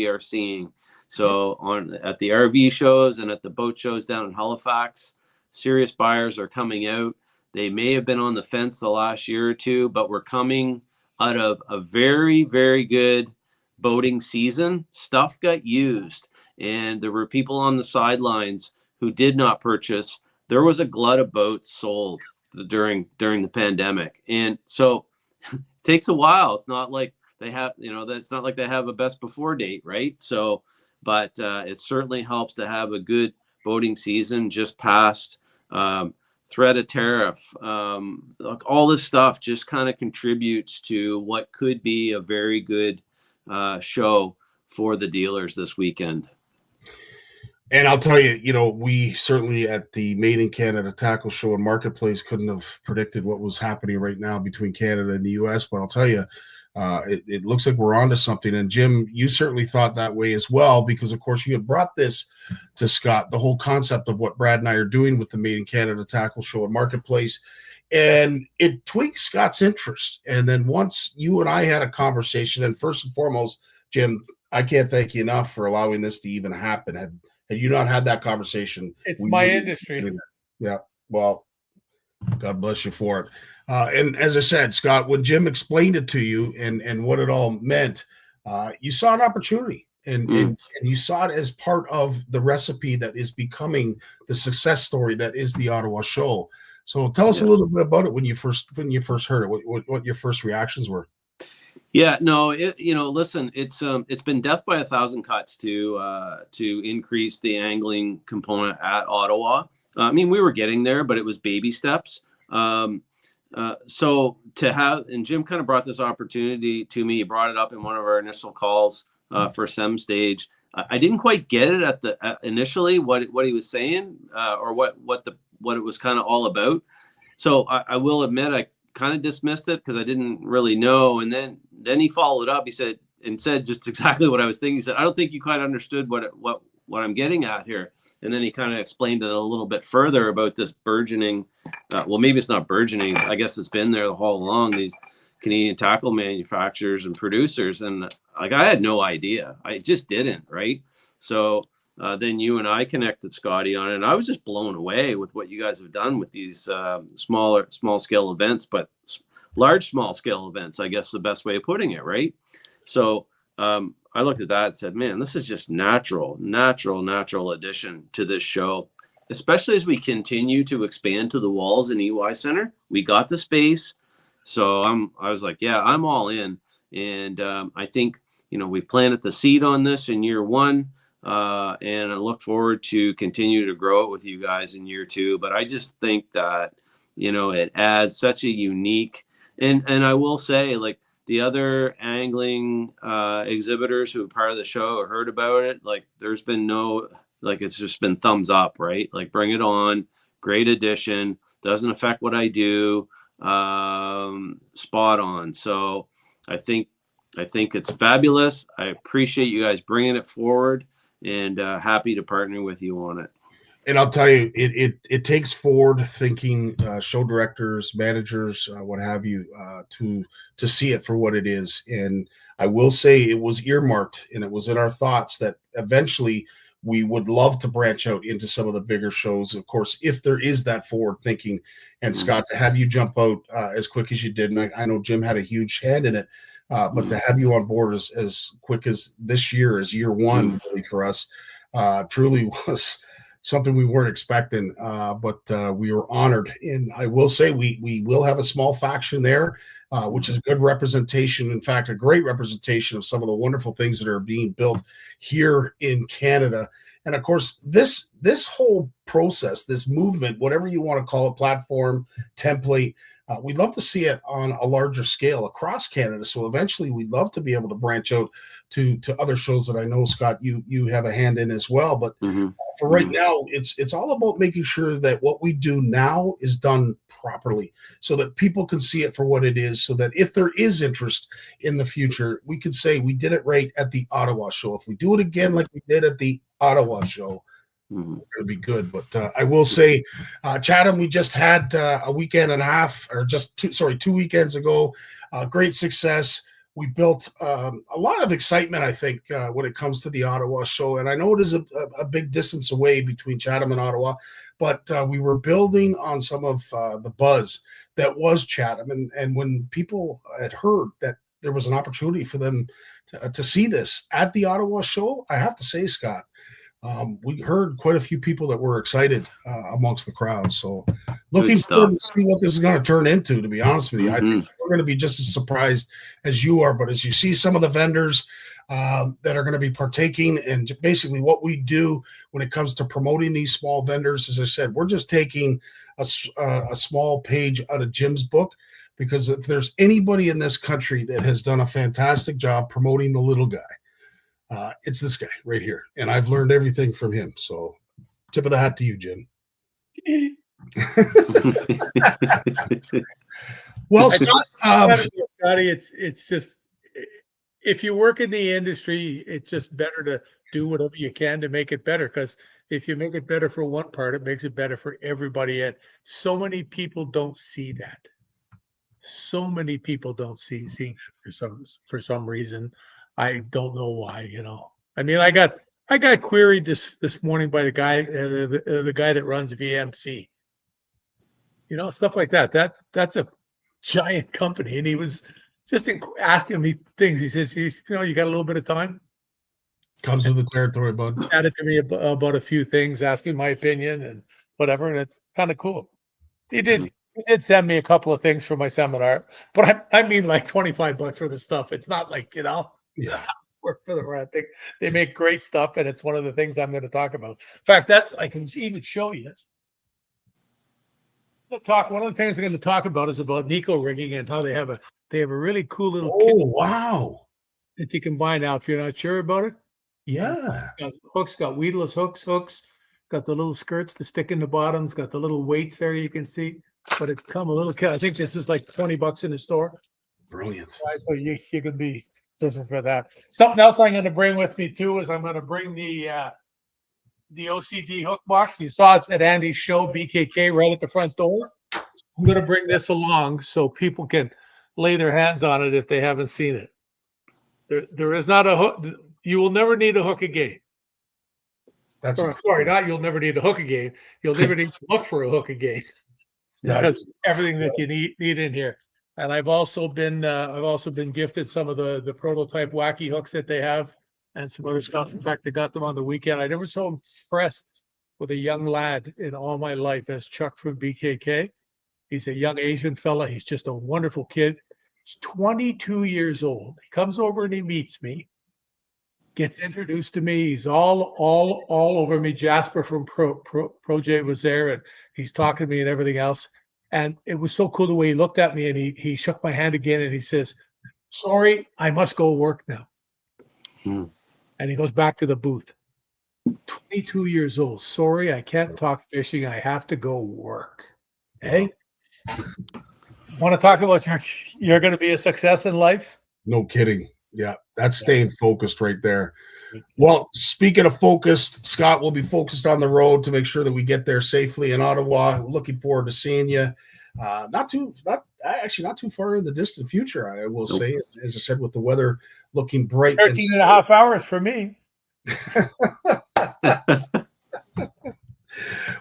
are seeing. So at the RV shows and at the boat shows down in Halifax, serious buyers are coming out. They may have been on the fence the last year or two, but we're coming out of a very, very good boating season. Stuff got used, and there were people on the sidelines who did not purchase. There was a glut of boats sold during the pandemic, and so it takes a while. It's not like they have, it's not like they have a best before date, right? So, but it certainly helps to have a good boating season just past threat of tariff. All this stuff just kind of contributes to what could be a very good show for the dealers this weekend. And I'll tell you, we certainly at the Made in Canada Tackle Show and Marketplace couldn't have predicted what was happening right now between Canada and the U.S. But I'll tell you, it looks like we're onto something. And Jim, you certainly thought that way as well, because of course you had brought this to Scott, the whole concept of what Brad and I are doing with the Made in Canada Tackle Show and Marketplace. And it tweaked Scott's interest. And then once you and I had a conversation, and first and foremost, Jim, I can't thank you enough for allowing this to even happen. Had you not had that conversation, it's my industry. Yeah. Well, God bless you for it. And as I said, Scott, when Jim explained it to you and what it all meant, you saw an opportunity and you saw it as part of the recipe that is becoming the success story that is the Ottawa show. So tell us a little bit about it when you first heard it, what your first reactions were. Yeah, no, listen, it's been death by 1,000 cuts to increase the angling component at Ottawa. I mean, we were getting there, but it was baby steps. So to have, and Jim kind of brought this opportunity to me. He brought it up in one of our initial calls for SEM stage. I didn't quite get it at the initially what he was saying or what it was kind of all about. So I will admit I kind of dismissed it because I didn't really know. And then he followed up. He said just exactly what I was thinking. He said, I don't think you quite understood what I'm getting at here. And then he kind of explained it a little bit further about this burgeoning. Well, maybe it's not burgeoning. I guess it's been there the whole along. These Canadian tackle manufacturers and producers, and like I had no idea. I just didn't. Right. So then you and I connected, Scottie, on it. And I was just blown away with what you guys have done with these small scale events, but small scale events. I guess the best way of putting it. Right. So I looked at that and said, man, this is just natural addition to this show, especially as we continue to expand to the walls in EY Center. We got the space. So I was like, yeah, I'm all in. And I think, we planted the seed on this in year one. And I look forward to continue to grow it with you guys in year two. But I just think that, it adds such a unique, and I will say, like, the other angling exhibitors who are part of the show heard about it. Like, there's been it's just been thumbs up, right? Like, bring it on. Great addition. Doesn't affect what I do. Spot on. So I think it's fabulous. I appreciate you guys bringing it forward, and happy to partner with you on it. And I'll tell you, it takes forward thinking show directors, managers, what have you, to see it for what it is. And I will say it was earmarked, and it was in our thoughts that eventually we would love to branch out into some of the bigger shows, of course, if there is that forward thinking. And Scott, to have you jump out as quick as you did, and I know Jim had a huge hand in it, but to have you on board as quick as this year, as year one, really for us, truly was something we weren't expecting, but we were honored. And I will say we will have a small faction there, which is a good representation. In fact, a great representation of some of the wonderful things that are being built here in Canada. And of course, this whole process, this movement, whatever you want to call it, platform, template, we'd love to see it on a larger scale across Canada. So eventually we'd love to be able to branch out to other shows that I know, Scott, you have a hand in as well. But for right now, it's all about making sure that what we do now is done properly so that people can see it for what it is, so that if there is interest in the future, we could say we did it right at the Ottawa show. If we do it again like we did at the Ottawa show, it'll be good. But I will say, Chatham, we just had a weekend and a half, or just 2 weekends ago. Great success. We built a lot of excitement, I think, when it comes to the Ottawa show. And I know it is a big distance away between Chatham and Ottawa, but we were building on some of the buzz that was Chatham. And when people had heard that there was an opportunity for them to see this at the Ottawa show, I have to say, Scott, we heard quite a few people that were excited amongst the crowd. So looking forward to see what this is going to turn into, to be honest with you. I think we're going to be just as surprised as you are. But as you see some of the vendors that are going to be partaking, and basically what we do when it comes to promoting these small vendors, as I said, we're just taking a small page out of Jim's book, because if there's anybody in this country that has done a fantastic job promoting the little guy, it's this guy right here. And I've learned everything from him. So tip of the hat to you, Jim. Well, Scott, Scottie, it's just if you work in the industry, it's just better to do whatever you can to make it better. Because if you make it better for one part, it makes it better for everybody. And so many people don't see that. So many people don't see that for some reason. I don't know why. I mean, I got queried this morning by the guy that runs VMC. Stuff like that. That's a giant company, and he was just asking me things. He says, you got a little bit of time? Comes with the territory, bud. Chatted to me about a few things, asking my opinion and whatever, and it's kind of cool. He did send me a couple of things for my seminar, but I mean like $25 for the stuff. It's not like, Yeah. work for the right thing. They make great stuff, and it's one of the things I'm going to talk about. In fact, I can even show you it. One of the things I'm going to talk about is about Nico rigging and how they have a really cool little kit Wow. that you can buy now if you're not sure about it. Yeah. Got weedless hooks, got the little skirts to stick in the bottoms, got the little weights there you can see, but it's come a little kit. I think this is like $20 in the store. Brilliant. So you can be different for that. Something else I'm going to bring with me too is I'm going to bring the OCD hook box. You saw it at Andy's show, BKK, right at the front door. I'm going to bring this along so people can lay their hands on it if they haven't seen it. There is not a hook. You will never need a hook again. You'll never need a hook again. You'll never need to look for a hook again. Because everything that you need in here. And I've also been gifted some of the prototype wacky hooks that they have and some other stuff. In fact, I got them on the weekend. I never so impressed with a young lad in all my life as Chuck from BKK. He's a young Asian fella. He's just a wonderful kid. He's 22 years old. He comes over and he meets me, gets introduced to me. He's all over me. Jasper from ProJ was there, and he's talking to me and everything else. And it was so cool the way he looked at me, and he shook my hand again, and he says, "Sorry, I must go work now." And he goes back to the booth. 22 years old. "Sorry, I can't talk fishing. I have to go work." Hey, want to talk about you're going to be a success in life? No kidding. Yeah, that's staying focused right there. Well, speaking of focused, Scott will be focused on the road to make sure that we get there safely in Ottawa. Looking forward to seeing you. Not too far in the distant future, I will say. As I said, with the weather looking bright. 13 and a half hours for me.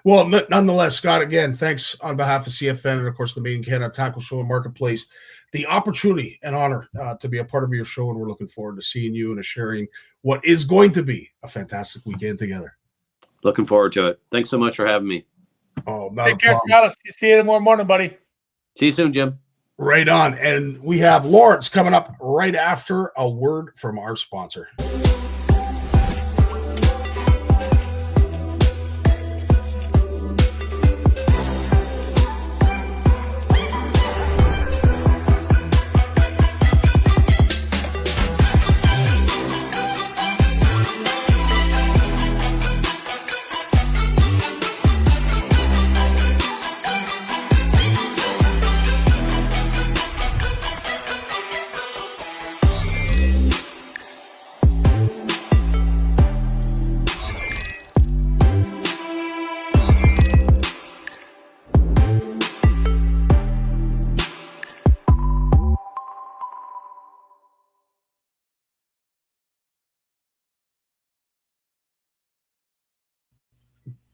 Well, nonetheless, Scott, again, thanks on behalf of CFN and, of course, the Made in Canada Tackle Show and Marketplace. The opportunity and honor to be a part of your show, and we're looking forward to seeing you and sharing what is going to be a fantastic weekend together. Looking forward to it. Thanks so much for having me. Oh, not Take a care, problem. Scott. See you tomorrow morning, buddy. See you soon, Jim. Right on. And we have Lawrence coming up right after a word from our sponsor.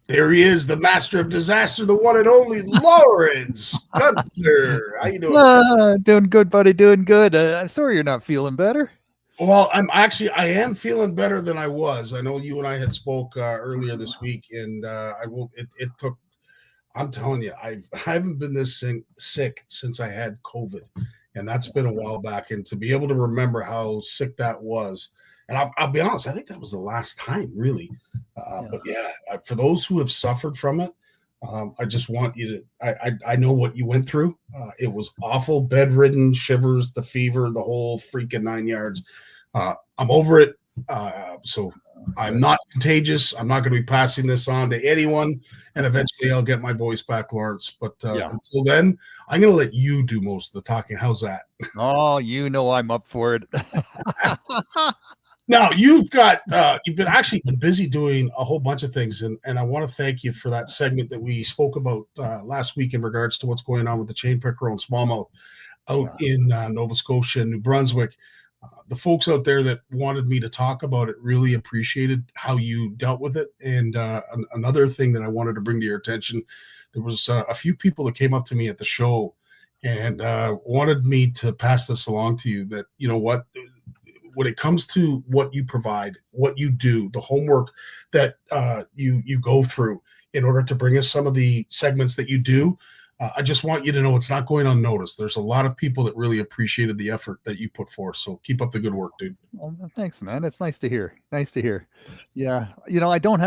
There he is, the master of disaster, the one and only Lawrence Gunther. How you doing? Doing good, buddy. Doing good. I'm sorry you're not feeling better. Well, I am feeling better than I was. I know you and I had spoke earlier this week, and it took. I'm telling you, I haven't been this sick since I had COVID, and that's been a while back. And to be able to remember how sick that was, and I'll be honest, I think that was the last time, really. But yeah, for those who have suffered from it, I just want you to, I know what you went through. It was awful, bedridden, shivers, the fever, the whole freaking 9 yards. I'm over it. So I'm not contagious. I'm not going to be passing this on to anyone. And eventually I'll get my voice back, Lawrence. But until then, I'm going to let you do most of the talking. How's that? Oh, you know I'm up for it. Now you've been busy doing a whole bunch of things, and I want to thank you for that segment that we spoke about last week in regards to what's going on with the chain pickerel and smallmouth out in Nova Scotia and New Brunswick. The folks out there that wanted me to talk about it really appreciated how you dealt with it. And another thing that I wanted to bring to your attention, there was a few people that came up to me at the show and wanted me to pass this along to you, that, you know what, when it comes to what you provide, what you do, the homework that you go through in order to bring us some of the segments that you do, I just want you to know it's not going unnoticed. There's a lot of people that really appreciated the effort that you put forth. So keep up the good work, dude. Well, thanks, man. It's nice to hear. Nice to hear. Yeah. You know, I don't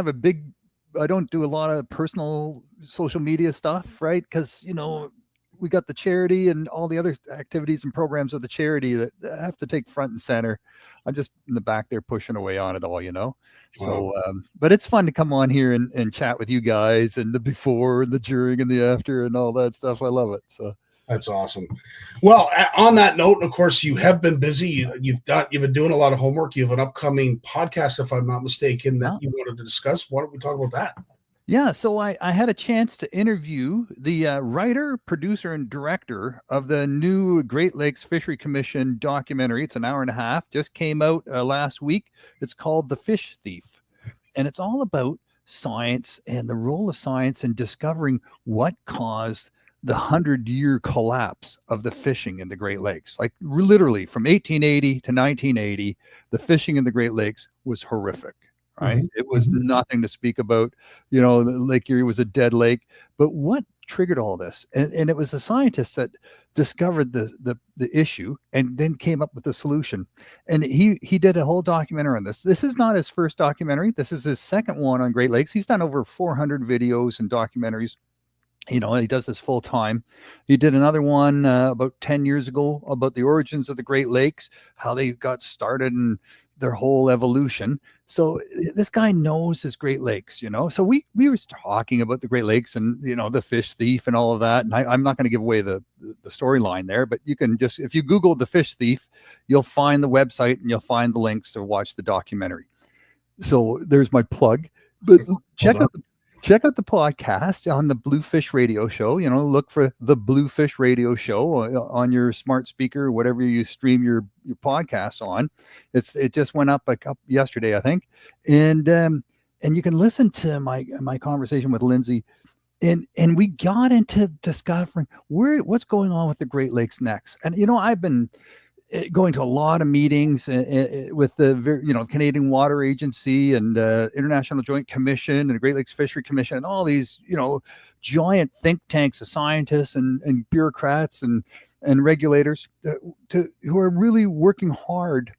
do a lot of personal social media stuff, right? Because, you know, we got the charity and all the other activities and programs of the charity that have to take front and center. I'm just in the back there pushing away on it all, you know? So, but it's fun to come on here and chat with you guys, and the before and the during and the after and all that stuff. I love it. So that's awesome. Well, on that note, and of course, you have been busy. You've been doing a lot of homework. You have an upcoming podcast, if I'm not mistaken, that you wanted to discuss. Why don't we talk about that? Yeah, so I had a chance to interview the writer, producer, and director of the new Great Lakes Fishery Commission documentary. It's an hour and a half, just came out last week. It's called The Fish Thief, and it's all about science and the role of science in discovering what caused the 100-year collapse of the fishing in the Great Lakes. Like literally from 1880 to 1980, the fishing in the Great Lakes was horrific. Right. Mm-hmm. It was nothing to speak about. You know, Lake Erie was a dead lake. But what triggered all this? And it was the scientists that discovered the issue and then came up with the solution. And he did a whole documentary on this. This is not his first documentary. This is his second one on Great Lakes. He's done over 400 videos and documentaries. You know, he does this full time. He did another one about 10 years ago about the origins of the Great Lakes, how they got started and their whole evolution. So this guy knows his Great Lakes, you know. So we were talking about the Great Lakes and, you know, the fish thief and all of that. And I'm not going to give away the storyline there, but you can just, if you Google the fish thief, you'll find the website and you'll find the links to watch the documentary. So there's my plug. But check out the podcast on the Bluefish Radio Show. You know, look for the Bluefish Radio Show on your smart speaker, whatever you stream your podcasts on. It just went up yesterday, I think, and you can listen to my conversation with Lindsay, and we got into discovering what's going on with the Great Lakes next. And you know, I've been going to a lot of meetings with the Canadian Water Agency and International Joint Commission and the Great Lakes Fishery Commission and all these, you know, giant think tanks of scientists and bureaucrats and regulators who are really working hard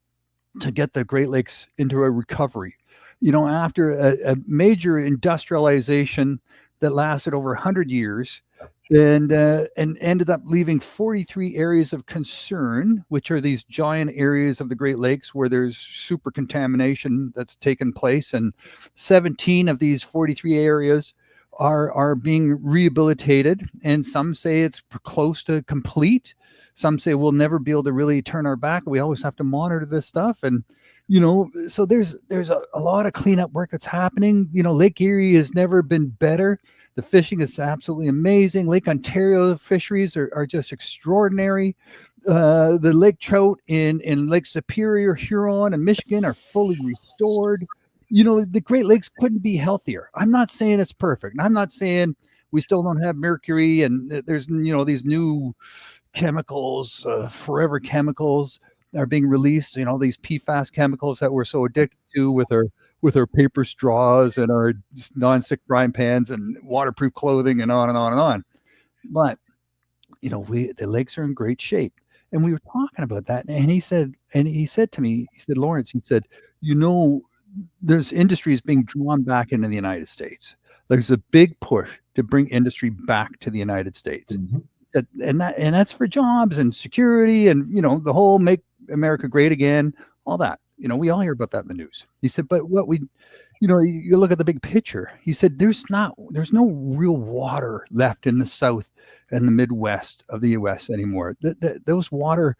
to get the Great Lakes into a recovery. You know, after a major industrialization that lasted over 100 years, and ended up leaving 43 areas of concern, which are these giant areas of the Great Lakes where there's super contamination that's taken place. And 17 of these 43 areas are being rehabilitated. And some say it's close to complete. Some say we'll never be able to really turn our back. We always have to monitor this stuff. And, you know, so there's a lot of cleanup work that's happening. You know, Lake Erie has never been better. The fishing is absolutely amazing. Lake Ontario fisheries are just extraordinary. The lake trout in Lake Superior, Huron, and Michigan are fully restored. You know, the Great Lakes couldn't be healthier. I'm not saying it's perfect. I'm not saying we still don't have mercury and there's, you know, these new chemicals, forever chemicals are being released. You know, these PFAS chemicals that we're so addicted to with our paper straws and our non-stick frying pans and waterproof clothing and on and on and on. But, you know, the lakes are in great shape. And we were talking about that. And he said to me, he said, Lawrence, he said, you know, there's industries being drawn back into the United States. There's a big push to bring industry back to the United States. Mm-hmm. And that's for jobs and security and, you know, the whole make America great again, all that. we all hear about that in the news. He said, but what we, you look at the big picture. He said, there's no real water left in the South and the Midwest of the U.S. anymore. Those water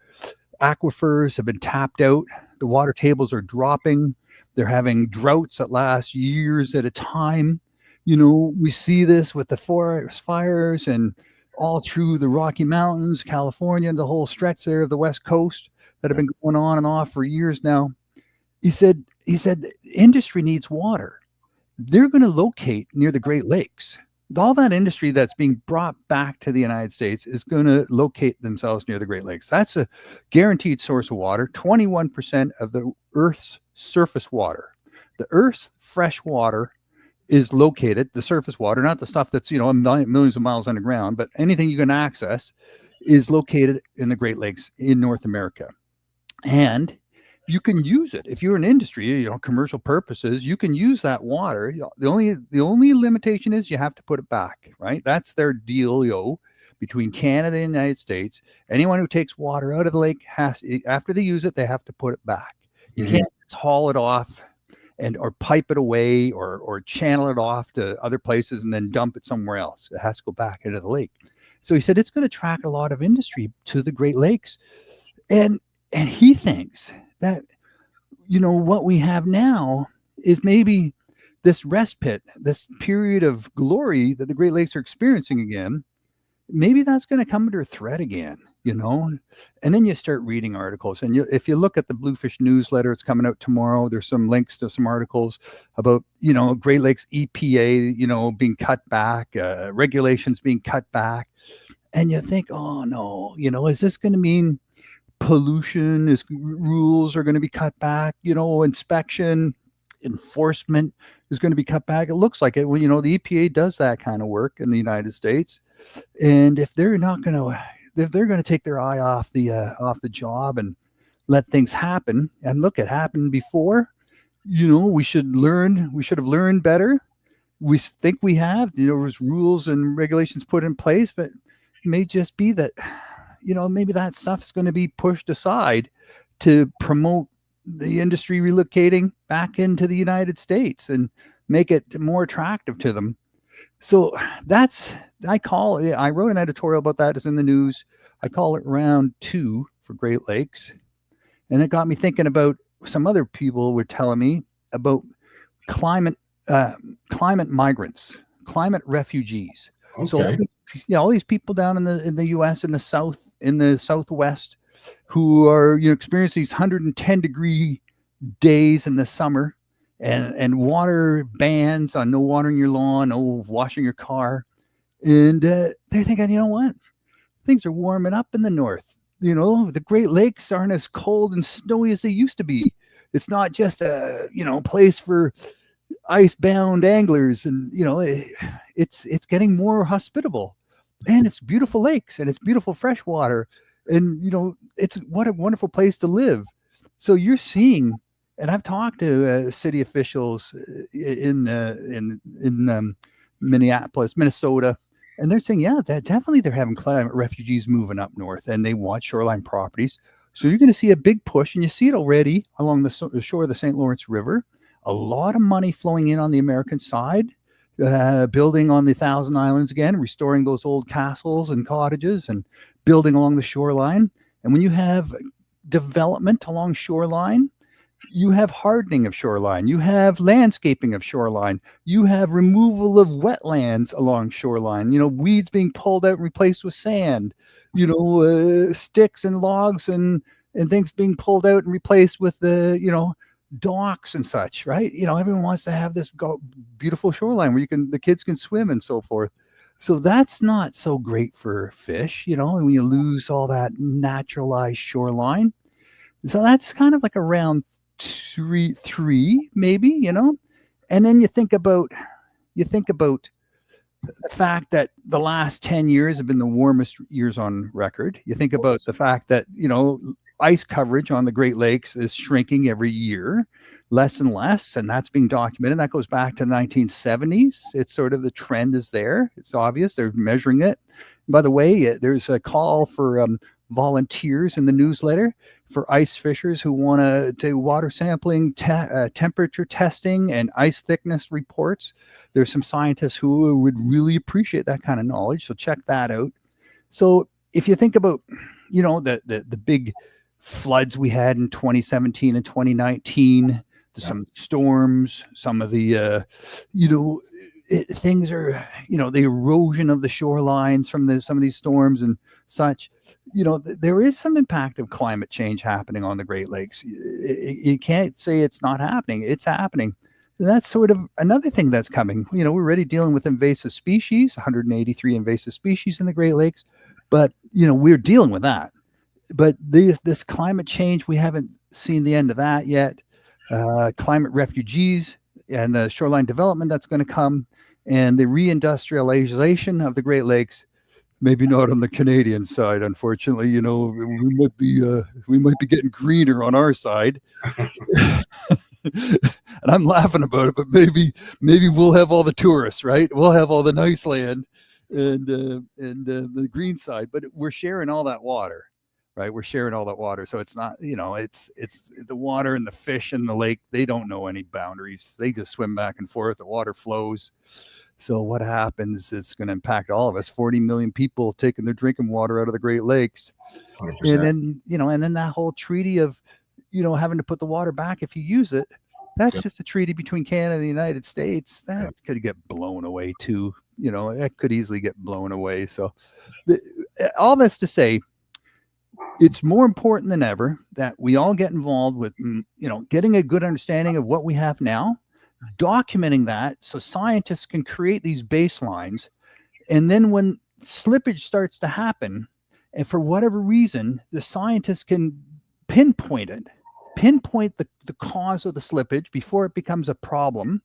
aquifers have been tapped out. The water tables are dropping. They're having droughts that last years at a time. We see this with the forest fires and all through the Rocky Mountains, California, and the whole stretch there of the West Coast that have been going on and off for years now. He said industry needs water. They're going to locate near the Great Lakes. All that industry that's being brought back to the United States is going to locate themselves near the Great Lakes. That's a guaranteed source of water. 21% of the Earth's surface water. The Earth's fresh water is located, the surface water, not the stuff that's, millions of miles underground, but anything you can access is located in the Great Lakes in North America. And you can use it if you're an industry, commercial purposes. You can use that water. The only limitation is you have to put it back, right? That's their deal, between Canada and the United States. Anyone who takes water out of the lake after they use it, they have to put it back. You can't just haul it off or pipe it away or channel it off to other places and then dump it somewhere else. It has to go back into the lake. So he said it's going to attract a lot of industry to the Great Lakes, and he thinks that, what we have now is maybe this respite, this period of glory that the Great Lakes are experiencing again. Maybe that's going to come under threat again, and then you start reading articles. And if you look at the Bluefish newsletter, it's coming out tomorrow. There's some links to some articles about, Great Lakes EPA, being cut back, regulations being cut back. And you think, oh no, is this going to mean pollution rules are going to be cut back, inspection, enforcement is going to be cut back. It looks like it when, the EPA does that kind of work in the United States. And if they're going to take their eye off the job and let things happen, and look, it happened before, we should have learned better. We think we have, there's rules and regulations put in place, but it may just be that, maybe that stuff's going to be pushed aside to promote the industry relocating back into the United States and make it more attractive to them. So I wrote an editorial about that. It's in the news. I call it round 2 for Great Lakes. And it got me thinking about some other people were telling me about climate migrants, climate refugees. Okay. So all these people down in the US, in the South, in the Southwest, who are experiencing these 110-degree days in the summer, and water bans on no watering your lawn, no washing your car, and they're thinking, what, things are warming up in the north. The Great Lakes aren't as cold and snowy as they used to be. It's not just a place for ice-bound anglers, and it's getting more hospitable, and it's beautiful lakes, and it's beautiful fresh water, and it's what a wonderful place to live. So you're seeing, and I've talked to city officials in Minneapolis, Minnesota, and they're saying, yeah, that definitely they're having climate refugees moving up north, and they want shoreline properties. So you're going to see a big push, and you see it already along the shore of the St. Lawrence River. A lot of money flowing in on the American side, building on the Thousand Islands again, restoring those old castles and cottages, and building along the shoreline. And when you have development along shoreline, you have hardening of shoreline, you have landscaping of shoreline, you have removal of wetlands along shoreline, weeds being pulled out and replaced with sand, sticks and logs and things being pulled out and replaced with the, docks and such, right? Everyone wants to have this beautiful shoreline where the kids can swim and so forth. So that's not so great for fish, when you lose all that naturalized shoreline. So that's kind of like around 3 maybe, and then you think about the fact that the last 10 years have been the warmest years on record. You think about the fact that, ice coverage on the Great Lakes is shrinking every year, less and less, and that's being documented. That goes back to the 1970s. It's sort of the trend is there. It's obvious. They're measuring it. By the way, there's a call for volunteers in the newsletter for ice fishers who want to do water sampling, temperature testing, and ice thickness reports. There's some scientists who would really appreciate that kind of knowledge, so check that out. So if you think about, the big floods we had in 2017 and 2019, some storms, some of the, things are, the erosion of the shorelines from some of these storms and such. There is some impact of climate change happening on the Great Lakes. You can't say it's not happening. It's happening. And that's sort of another thing that's coming. We're already dealing with invasive species, 183 invasive species in the Great Lakes, but, we're dealing with that. But this climate change, we haven't seen the end of that yet. Climate refugees and the shoreline development that's going to come, and the reindustrialization of the Great Lakes. Maybe not on the Canadian side, unfortunately. We might be getting greener on our side, and I'm laughing about it. But maybe we'll have all the tourists, right? We'll have all the nice land and the green side. But we're sharing all that water, right? We're sharing all that water, so it's not, it's the water and the fish in the lake. They don't know any boundaries. They just swim back and forth. The water flows. So what happens, it's going to impact all of us. 40 million people taking their drinking water out of the Great Lakes. 100%. And then that whole treaty of, having to put the water back if you use it, that's just a treaty between Canada and the United States. That could get blown away too. That could easily get blown away. So all this to say, it's more important than ever that we all get involved with, getting a good understanding of what we have now, documenting that so scientists can create these baselines. And then when slippage starts to happen, and for whatever reason, the scientists can pinpoint the cause of the slippage before it becomes a problem,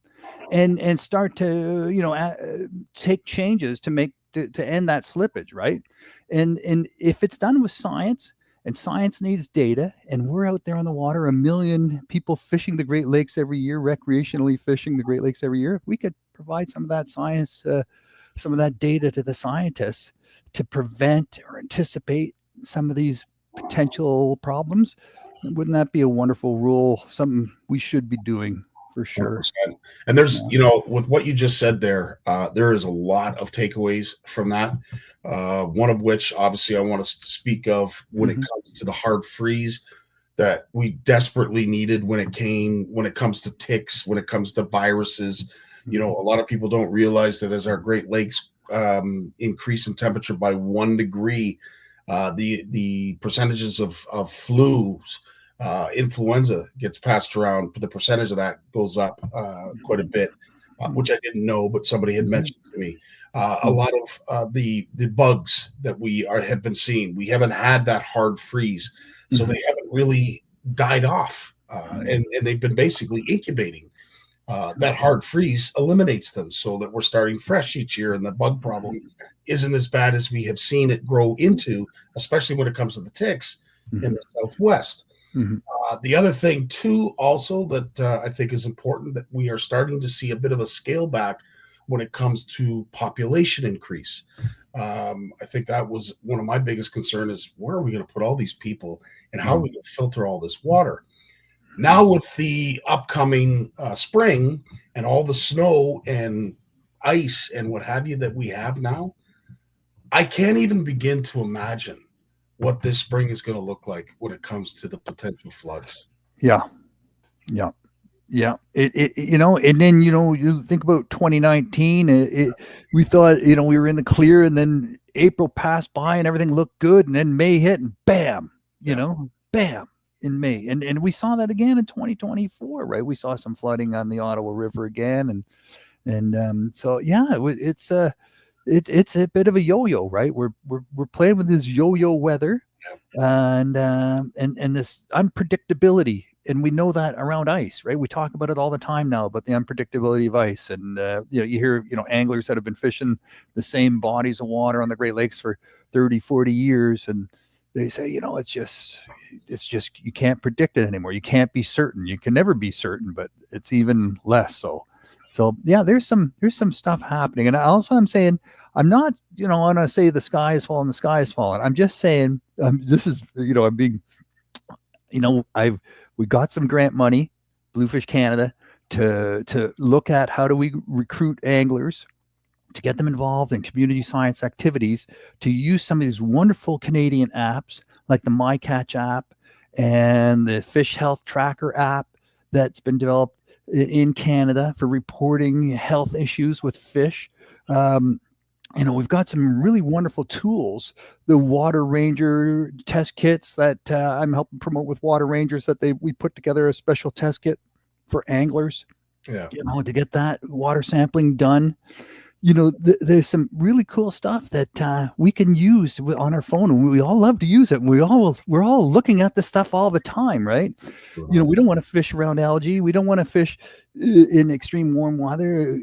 and start to, take changes to end that slippage, right? And if it's done with science, and science needs data, and we're out there on the water, 1 million people fishing the Great Lakes every year, recreationally fishing the Great Lakes every year. If we could provide some of that science, some of that data to the scientists to prevent or anticipate some of these potential problems, wouldn't that be a wonderful rule? Something we should be doing for sure. 100%. And there's, with what you just said there, there is a lot of takeaways from that. One of which, obviously, I want to speak of when it comes to the hard freeze that we desperately needed when it comes to ticks, when it comes to viruses. A lot of people don't realize that as our Great Lakes increase in temperature by 1 degree, the percentages of flus, influenza gets passed around, but the percentage of that goes up quite a bit, which I didn't know, but somebody had mentioned to me. A lot of the bugs that have been seeing, we haven't had that hard freeze, so they haven't really died off, and they've been basically incubating. That hard freeze eliminates them, so that we're starting fresh each year, and the bug problem isn't as bad as we have seen it grow into, especially when it comes to the ticks in the Southwest. The other thing too, also that I think is important, that we are starting to see a bit of a scale back when it comes to population increase. I think that was one of my biggest concerns, is where are we going to put all these people, and how are we going to filter all this water? Now with the upcoming spring and all the snow and ice and what have you that we have now, I can't even begin to imagine what this spring is going to look like when it comes to the potential floods. Yeah. And then, you think about 2019, we thought, we were in the clear, and then April passed by and everything looked good. And then May hit, and bam, bam in May. And we saw that again in 2024, right? We saw some flooding on the Ottawa River again. So it's a bit of a yo-yo, right? We're playing with this yo-yo weather, and this unpredictability. And we know that around ice, right? We talk about it all the time now, about the unpredictability of ice. And, you hear, anglers that have been fishing the same bodies of water on the Great Lakes for 30, 40 years. And they say, it's just, you can't predict it anymore. You can't be certain. You can never be certain, but it's even less so. So yeah, there's some stuff happening. And also I'm saying, I'm not, I want to say the sky is falling, I'm just saying, this is, I'm being, we got some grant money, Bluefish Canada, to look at how do we recruit anglers to get them involved in community science activities, to use some of these wonderful Canadian apps like the MyCatch app and the Fish Health Tracker app that's been developed in Canada for reporting health issues with fish. We've got some really wonderful tools. The Water Ranger test kits that I'm helping promote with Water Rangers, that we put together a special test kit for anglers, to get that water sampling done. There's some really cool stuff that we can use on our phone, and we all love to use it. We're all looking at this stuff all the time, right? Sure. We don't want to fish around algae. We don't want to fish in extreme warm weather,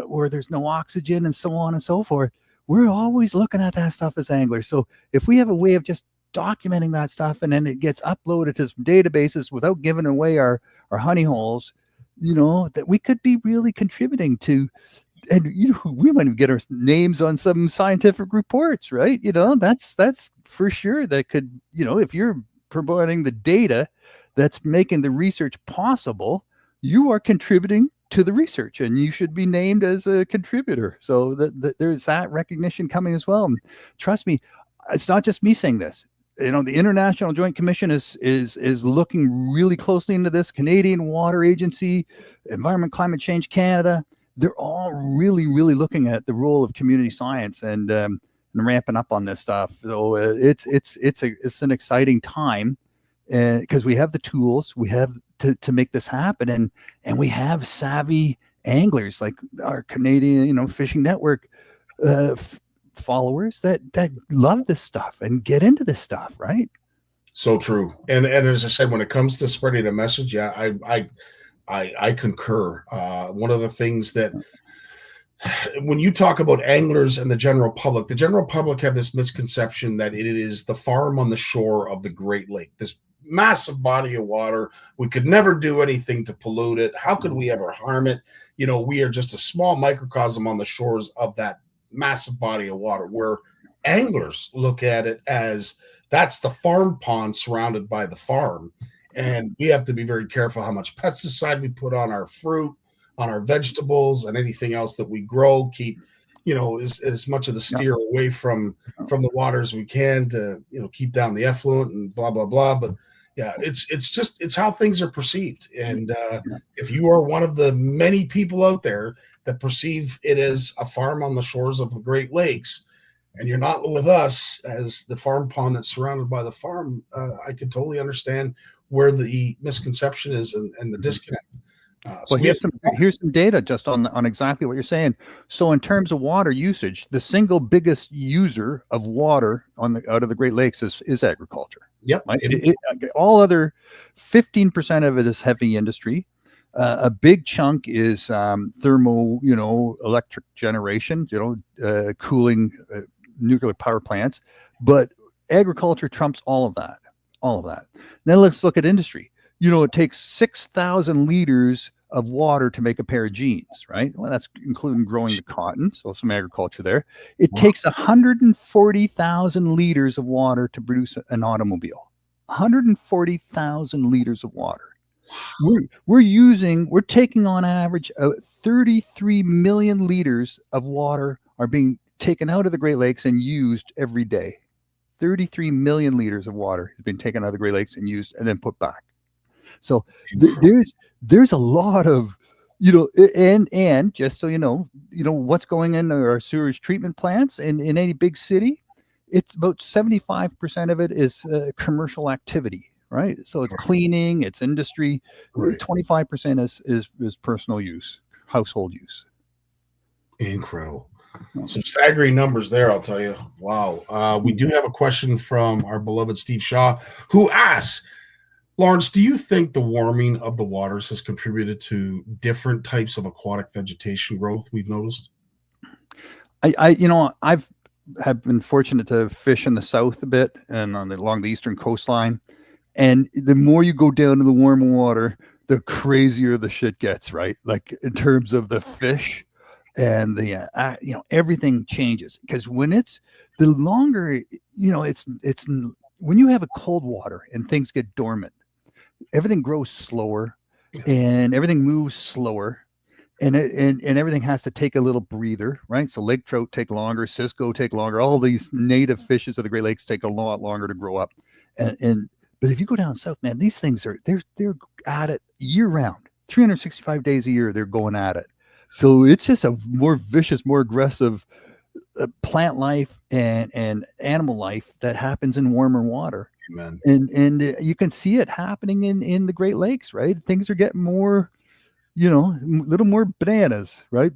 where there's no oxygen and so on and so forth. We're always looking at that stuff as anglers. So if we have a way of just documenting that stuff, and then it gets uploaded to some databases without giving away our honey holes, that we could be really contributing to. And we might even get our names on some scientific reports, right? That's for sure. That could, if you're providing the data that's making the research possible, you are contributing to the research, and you should be named as a contributor. So that there's that recognition coming as well. And trust me, it's not just me saying this. The International Joint Commission is looking really closely into this. Canadian Water Agency, Environment Climate Change Canada. They're all really, really looking at the role of community science and ramping up on this stuff. So it's an exciting time, because we have the tools, we have to make this happen, and we have savvy anglers like our Canadian Fishing Network followers that love this stuff and get into this stuff, right? So true. And as I said, when it comes to spreading a message, I concur. One of the things that, when you talk about anglers and the general public have this misconception that it is the farm on the shore of the Great Lake, this massive body of water. We could never do anything to pollute it. How could we ever harm it? We are just a small microcosm on the shores of that massive body of water, where anglers look at it as that's the farm pond surrounded by the farm. And we have to be very careful how much pesticide we put on our fruit, on our vegetables, and anything else that we grow. Keep, as much of the steer away from the water as we can to, keep down the effluent and blah, blah, blah. But yeah, it's how things are perceived. And if you are one of the many people out there that perceive it as a farm on the shores of the Great Lakes, and you're not with us as the farm pond that's surrounded by the farm, I can totally understand where the misconception is and the disconnect. Well, here's some data just on exactly what you're saying. So in terms of water usage, the single biggest user of water out of the Great Lakes is agriculture. Yep. Right? All other 15% of it is heavy industry. A big chunk is thermo, electric generation, cooling nuclear power plants. But agriculture trumps all of that. Then let's look at industry. It takes 6,000 liters of water to make a pair of jeans, right? Well, that's including growing the cotton, so some agriculture there. It takes 140,000 liters of water to produce an automobile. 140,000 liters of water. We're taking on average 33 million liters of water are being taken out of the Great Lakes and used every day. 33 million liters of water has been taken out of the Great Lakes and used and then put back. So there's a lot of, and just so what's going in our sewage treatment plants in any big city, it's about 75% of it is commercial activity, right? So it's cleaning, it's industry, right. 25% is personal use, household use. Incredible. Some staggering numbers there, I'll tell you. Wow. We do have a question from our beloved Steve Shaw, who asks, Lawrence, do you think the warming of the waters has contributed to different types of aquatic vegetation growth we've noticed? I've been fortunate to fish in the south a bit and along the eastern coastline. And the more you go down to the warmer water, the crazier the shit gets, right? Like in terms of the fish and the, everything changes. Because when it's the longer, it's when you have a cold water and things get dormant, everything grows slower and everything moves slower. And everything has to take a little breather, right? So lake trout take longer, cisco take longer. All these native fishes of the Great Lakes take a lot longer to grow up. But if you go down south, man, these things they're at it year round, 365 days a year. They're going at it. So it's just a more vicious, more aggressive plant life and animal life that happens in warmer water. Amen. And you can see it happening in the Great Lakes, right? Things are getting more, a little more bananas, right?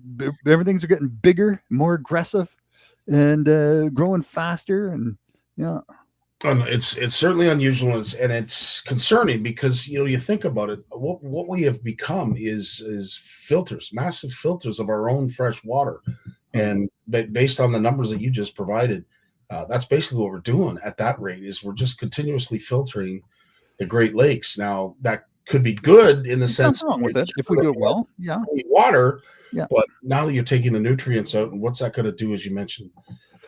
Everything's are getting bigger, more aggressive, and growing faster. And yeah, it's certainly unusual, and it's concerning because you think about it. What we have become is filters, massive filters of our own fresh water, and based on the numbers that you just provided, that's basically what we're doing at that rate. Is we're just continuously filtering the Great Lakes. Now that could be good in the sense wrong with it if we do it well. Yeah, water. Yeah. But now that you're taking the nutrients out, and what's that going to do, as you mentioned,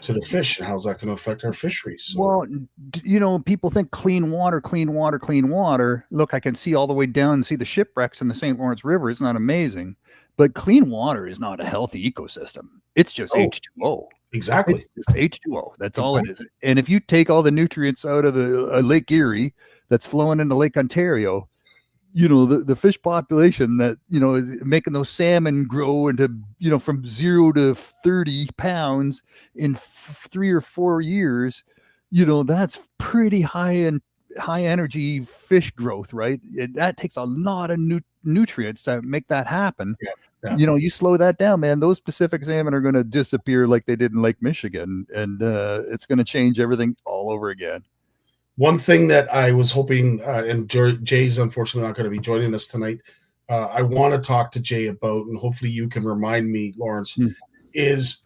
to the fish, and how's that going to affect our fisheries? So, well, people think clean water, clean water, clean water. Look, I can see all the way down and see the shipwrecks in the St. Lawrence River. It's not amazing, but clean water is not a healthy ecosystem. It's just H2O. Exactly. It's just H2O. That's all it is. And if you take all the nutrients out of the Lake Erie that's flowing into Lake Ontario, the fish population that, is making those salmon grow into, from 0 to 30 pounds in 3 or 4 years, that's pretty high energy fish growth, right? That takes a lot of nutrients to make that happen. Yeah. You slow that down, man, those Pacific salmon are going to disappear like they did in Lake Michigan. And it's going to change everything all over again. One thing that I was hoping, and Jay's unfortunately not going to be joining us tonight, I want to talk to Jay about, and hopefully you can remind me, Lawrence, is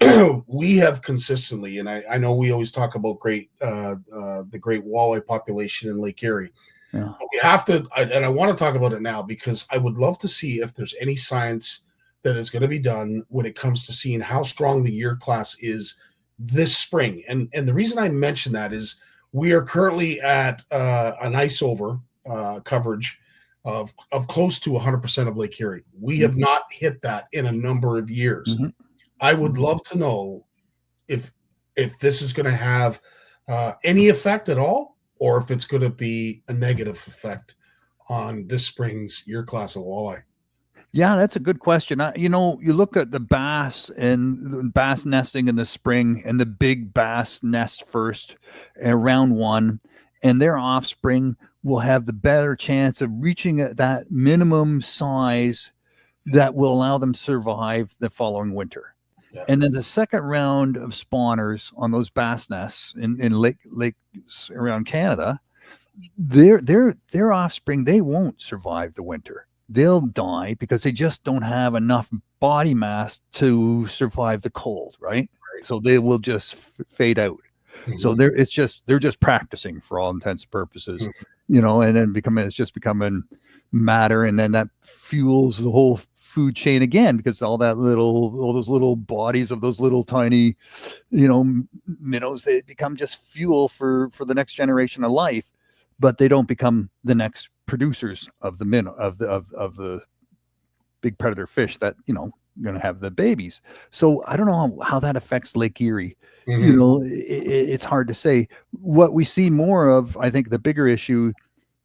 we have consistently, and I know we always talk about the great walleye population in Lake Erie. Yeah. We have to, and I want to talk about it now because I would love to see if there's any science that is going to be done when it comes to seeing how strong the year class is this spring. And the reason I mention that is we are currently at an ice over coverage of close to 100% of Lake Erie. We have not hit that in a number of years. Mm-hmm. I would love to know if this is going to have any effect at all, or if it's going to be a negative effect on this spring's year class of walleye. Yeah, that's a good question. You look at the bass and the bass nesting in the spring, and the big bass nest first around 1, and their offspring will have the better chance of reaching that minimum size that will allow them to survive the following winter. Yeah. And then the second round of spawners on those bass nests in lakes around Canada, their offspring, they won't survive the winter. They'll die because they just don't have enough body mass to survive the cold, right? So they will just fade out. Mm-hmm. So they're just practicing for all intents and purposes, and then it's just becoming matter, and then that fuels the whole food chain again, because all those little bodies of those little tiny, minnows, they become just fuel for the next generation of life, but they don't become the next producers of the minnow of the big predator fish that going to have the babies. So I don't know how that affects Lake Erie. Mm-hmm. It's hard to say. What we see more of, I think the bigger issue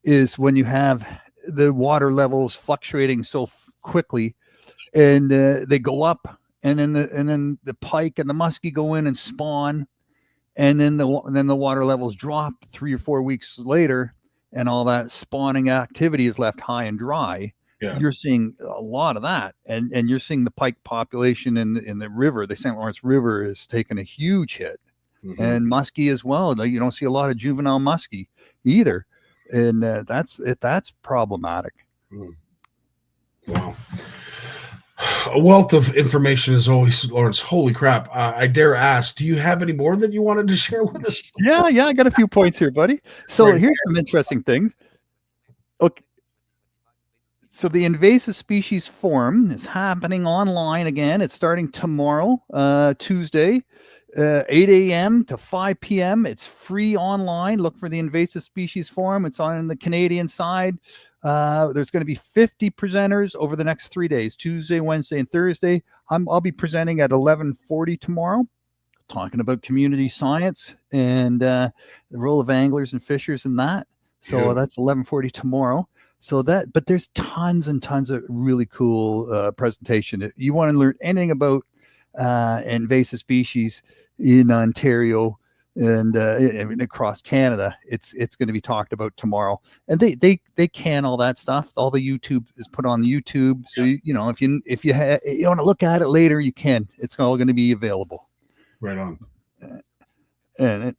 is when you have the water levels fluctuating so quickly, and they go up, and then the pike and the muskie go in and spawn, and then the water levels drop 3 or 4 weeks later, and all that spawning activity is left high and dry. Yeah. You're seeing a lot of that, and you're seeing the pike population in the river. The St. Lawrence River is taking a huge hit, and muskie as well. You don't see a lot of juvenile muskie either, and that's problematic. Wow. A wealth of information as always, Lawrence. Holy crap. I dare ask, do you have any more that you wanted to share with us? Yeah, I got a few points here, buddy. So here's some interesting things. Okay. So the invasive species forum is happening online again. It's starting tomorrow, Tuesday. 8 a.m. to 5 p.m. It's free online. Look for the Invasive Species Forum. It's on the Canadian side. There's going to be 50 presenters over the next 3 days, Tuesday, Wednesday, and Thursday. I'll be presenting at 11:40 tomorrow, talking about community science and the role of anglers and fishers in that. So that's 11:40 tomorrow. So but there's tons and tons of really cool presentation. If you want to learn anything about invasive species in Ontario and across Canada, it's going to be talked about tomorrow. And they can all that stuff. All the YouTube is put on the YouTube. So you know, if you want to look at it later, you can. It's all going to be available. Right on. And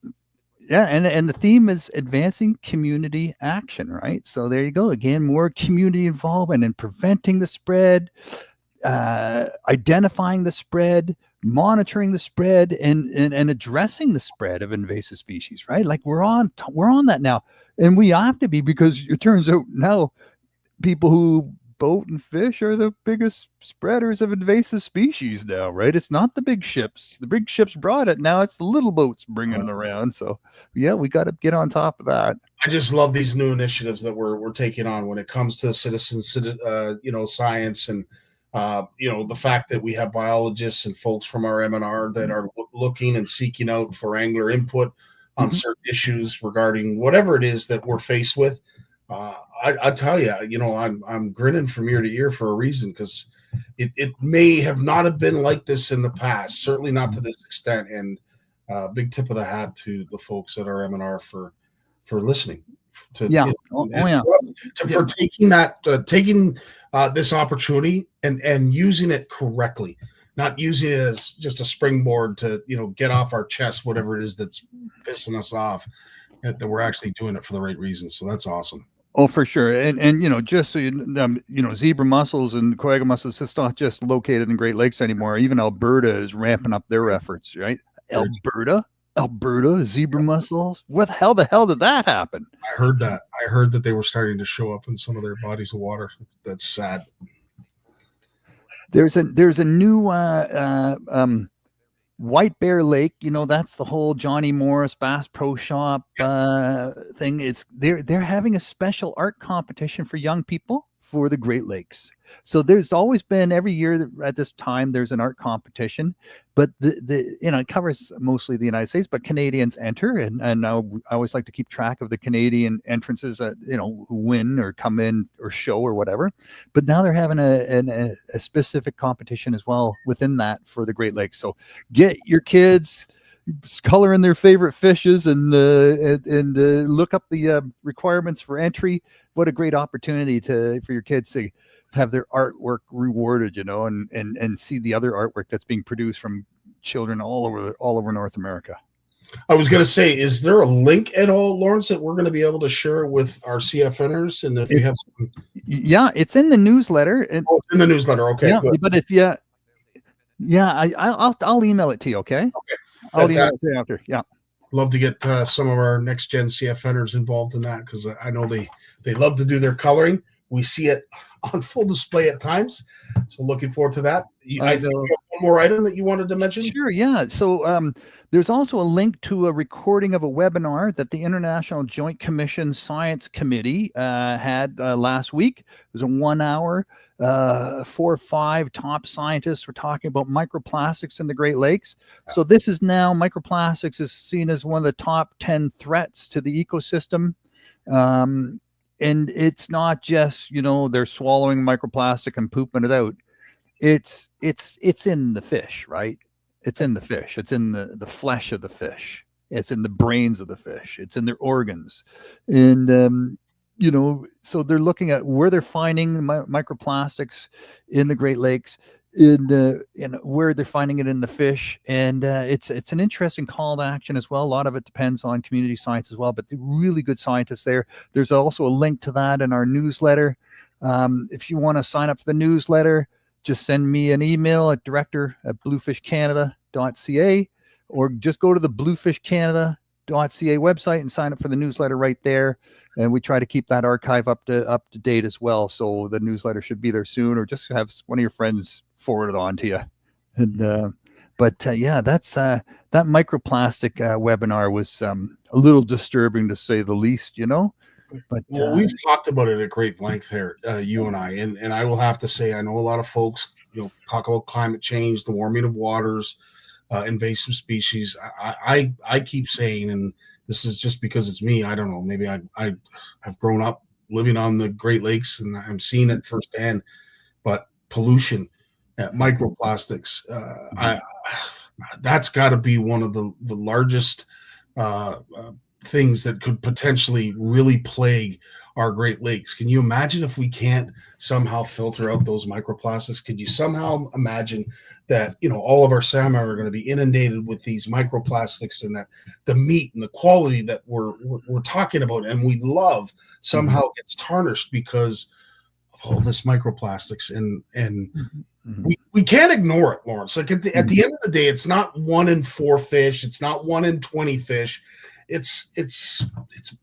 the theme is advancing community action, right? So there you go. Again, more community involvement in preventing the spread, identifying the spread, monitoring the spread, and addressing the spread of invasive species, right? Like we're on that now, and we have to be, because it turns out now people who boat and fish are the biggest spreaders of invasive species now, right? It's not the big ships. The big ships brought it. Now it's the little boats bringing it around. So yeah, we got to get on top of that. I just love these new initiatives that we're taking on when it comes to citizen science, and the fact that we have biologists and folks from our M&R that are looking and seeking out for angler input on certain issues regarding whatever it is that we're faced with. I tell you, I'm grinning from ear to ear for a reason, because it may have not have been like this in the past, certainly not to this extent. And big tip of the hat to the folks at our M&R for listening. For taking this opportunity and using it correctly, not using it as just a springboard to get off our chest whatever it is that's pissing us off, that we're actually doing it for the right reasons. So that's awesome. Oh, for sure. And just so zebra mussels and quagga mussels, it's not just located in Great Lakes anymore. Even Alberta is ramping up their efforts, right? Alberta, zebra mussels. What the hell did that happen? I heard that they were starting to show up in some of their bodies of water. That's sad. There's a new White Bear Lake, that's the whole Johnny Morris Bass Pro Shop thing. They're having a special art competition for young people for the Great Lakes. So there's always been, every year at this time, there's an art competition, but it covers mostly the United States, but Canadians enter, and I always like to keep track of the Canadian entrances that who win or come in or show or whatever. But now they're having a specific competition as well within that for the Great Lakes. So get your kids color in their favorite fishes and look up the requirements for entry. What a great opportunity for your kids to have their artwork rewarded, and see the other artwork that's being produced from children all over North America. I was going to say, is there a link at all, Lawrence, that we're going to be able to share with our CFNers? And if we have some... Yeah, it's in the newsletter. It's in the newsletter. Okay. Yeah, good. But I'll email it to you. Okay. Okay. I'll email it to you after. Yeah. Love to get some of our next gen CFNers involved in that, because I know they love to do their coloring. We see it on full display at times. So looking forward to that. I know one more item that you wanted to mention. Sure. Yeah. So there's also a link to a recording of a webinar that the International Joint Commission Science Committee had last week. It was a 1 hour. 4 or 5 top scientists were talking about microplastics in the Great Lakes. So this is now, microplastics is seen as one of the top 10 threats to the ecosystem. And it's not just, they're swallowing microplastic and pooping it out. It's in the fish, right? It's in the fish. It's in the flesh of the fish. It's in the brains of the fish. It's in their organs. And, so they're looking at where they're finding microplastics in the Great Lakes, in where they're finding it in the fish. And it's an interesting call to action as well. A lot of it depends on community science as well, but they're really good scientists there. There's also a link to that in our newsletter. If you want to sign up for the newsletter, just send me an email at director@bluefishcanada.ca, or just go to the bluefishcanada.ca website and sign up for the newsletter right there. And we try to keep that archive up to date as well. So the newsletter should be there soon, or just have one of your friends forward it on to you. And But yeah, that's that microplastic webinar was a little disturbing to say the least, you know. But Well, we've talked about it at great length here, you and I will have to say, I know a lot of folks, talk about climate change, the warming of waters, invasive species. I keep saying, and this is just because it's me, I don't know, maybe I've grown up living on the Great Lakes and I'm seeing it firsthand, but pollution, microplastics, that's got to be one of the largest things that could potentially really plague our Great Lakes. Can you imagine if we can't somehow filter out those microplastics? Could you somehow imagine that, all of our salmon are going to be inundated with these microplastics, and that the meat and the quality that we're talking about and we love somehow gets tarnished because of all this microplastics? And we can't ignore it, Lawrence. Like at the end of the day, it's not 1 in 4 fish. It's not 1 in 20 fish. It's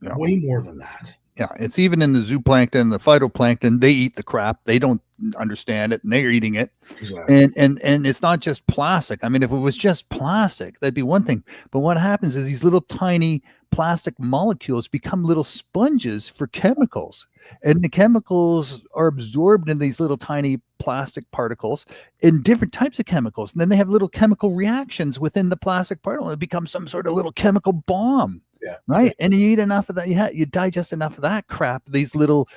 way more than that. Yeah, it's even in the zooplankton, the phytoplankton. They eat the crap. They don't understand it, and they're eating it. Exactly. And it's not just plastic. I mean, if it was just plastic, that'd be one thing. But what happens is these little tiny plastic molecules become little sponges for chemicals, and the chemicals are absorbed in these little tiny plastic particles in different types of chemicals, and then they have little chemical reactions within the plastic particle. It becomes some sort of little chemical bomb. Yeah. Right. And you eat enough of that. You digest enough of that crap, these little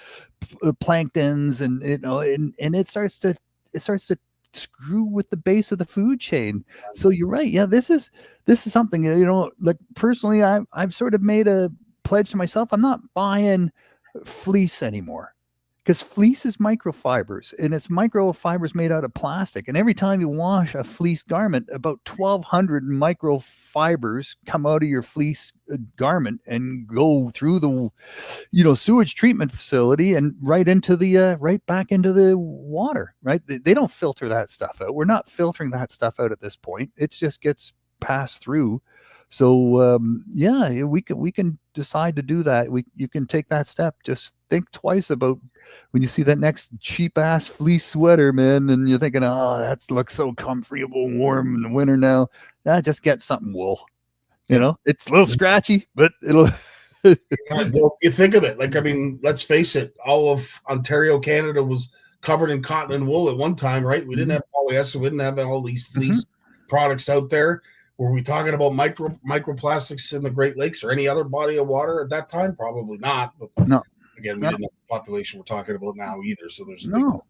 planktons, and and it starts to screw with the base of the food chain. So you're right. Yeah, this is something, like personally, I've sort of made a pledge to myself. I'm not buying fleece anymore, because fleece is microfibers, and it's microfibers made out of plastic. And every time you wash a fleece garment, about 1,200 microfibers come out of your fleece garment and go through the, sewage treatment facility and right back into the water. Right? They don't filter that stuff out. We're not filtering that stuff out at this point. It just gets passed through. So yeah, we can decide to do that. You can take that step. Just think twice about when you see that next cheap ass fleece sweater, man, and you're thinking, oh, that looks so comfortable and warm in the winter now. Just get something wool. It's a little scratchy, but it'll. Well, you think of it, like, I mean, let's face it, all of Ontario, Canada was covered in cotton and wool at one time, right? We didn't have polyester, we didn't have all these fleece products out there. Were we talking about microplastics in the Great Lakes or any other body of water at that time? Probably not. But no. Again, we didn't have the population we're talking about now either. So there's no.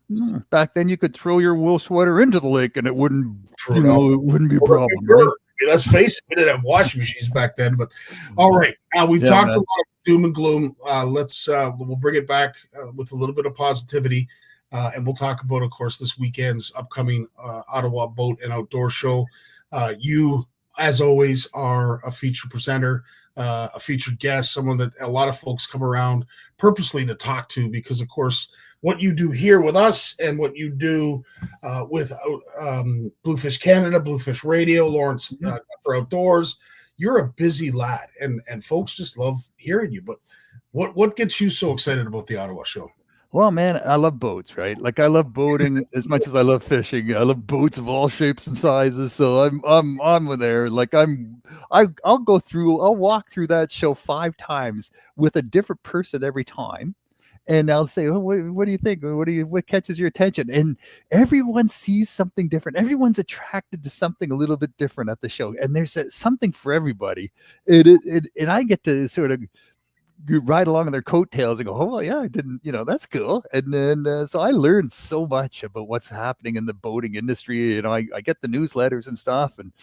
Back then, you could throw your wool sweater into the lake and it wouldn't, it wouldn't be a problem. Right? Let's face it, we didn't have washing machines back then. But all right, now we've talked a lot of doom and gloom. We'll bring it back with a little bit of positivity, and we'll talk about, of course, this weekend's upcoming Ottawa Boat and Outdoor Show. You, as always, are a featured presenter, a featured guest, someone that a lot of folks come around purposely to talk to, because, of course, what you do here with us and what you do with Bluefish Canada, Bluefish Radio, Lawrence Gunther Outdoors, you're a busy lad, and folks just love hearing you. But what gets you so excited about the Ottawa show? Well, man, I love boats, right? Like, I love boating as much as I love fishing. I love boats of all shapes and sizes. So I'm with there. Like, I'll walk through that show 5 times with a different person every time. And I'll say, oh, what do you think? What catches your attention? And everyone sees something different. Everyone's attracted to something a little bit different at the show. And there's something for everybody. And I get to sort of ride along on their coattails and go, oh, well, yeah, I didn't, that's cool. And then, so I learned so much about what's happening in the boating industry. I get the newsletters and stuff. And,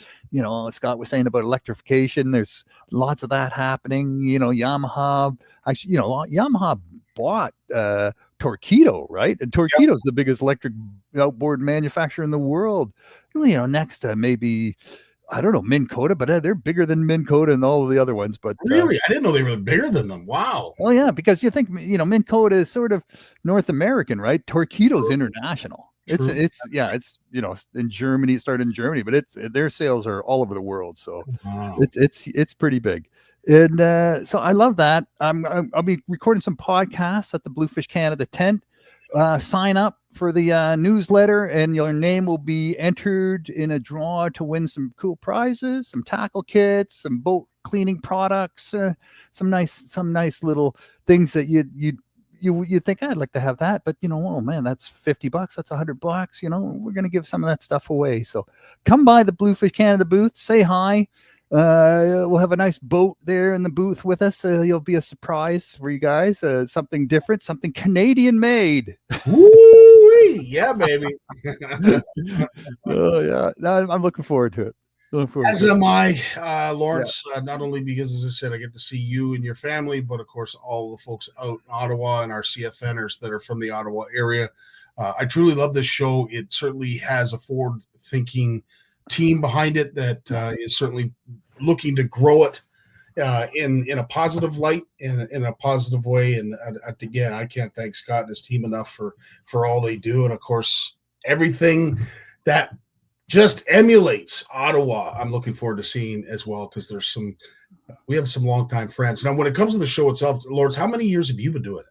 Scott was saying about electrification. There's lots of that happening. Yamaha bought Torqeedo, right? And Torqeedo's the biggest electric outboard manufacturer in the world. Next to maybe, I don't know, Minn Kota, but they're bigger than Minn Kota and all of the other ones. But really, I didn't know they were bigger than them. Wow. Oh yeah, because you think Minn Kota is sort of North American, right? Torqeedo's international. True. It's in Germany. It started in Germany, but their sales are all over the world. So it's pretty big. And so I love that. I'll be recording some podcasts at the Bluefish Canada tent. sign up for the newsletter, and your name will be entered in a draw to win some cool prizes, some tackle kits, some boat cleaning products, some nice little things that you think I'd like to have that, but oh man, that's $50, that's $100. We're gonna give some of that stuff away. So come by the Bluefish Canada booth, say hi. We'll have a nice boat there in the booth with us. You'll be a surprise for you guys. Something different, something Canadian made. Woo-wee. Yeah, baby. Oh yeah, I'm looking forward to it. As am I, Lawrence, not only because, as I said, I get to see you and your family, but of course, all the folks out in Ottawa and our CFNers that are from the Ottawa area. I truly love this show. It certainly has a forward-thinking team behind it that is certainly looking to grow it in a positive light, in a positive way. And again, I can't thank Scott and his team enough for all they do. And of course, everything that just emulates Ottawa, I'm looking forward to seeing as well, because we have some longtime friends. Now, when it comes to the show itself, Lawrence, how many years have you been doing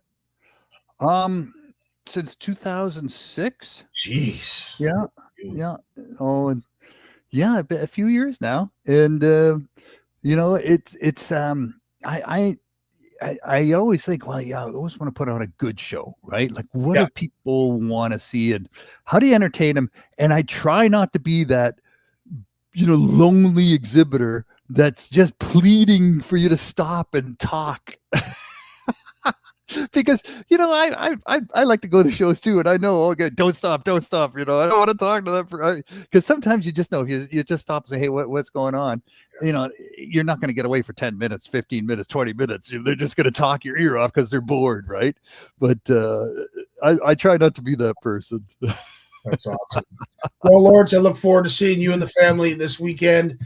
it? Since 2006. Jeez. Yeah. Oh, and yeah, a few years now, and it's I always think, well, yeah, I always want to put on a good show, right? Like, what do people want to see, and how do you entertain them? And I try not to be that, lonely exhibitor that's just pleading for you to stop and talk. Because I like to go to shows too, and I know, okay, don't stop. I don't want to talk to them because sometimes you just know, if you just stop and say, hey, what's going on? You're not going to get away for 10 minutes, 15 minutes, 20 minutes. They're just going to talk your ear off because they're bored, right? But I try not to be that person. That's awesome. Well, Lawrence, I look forward to seeing you and the family this weekend.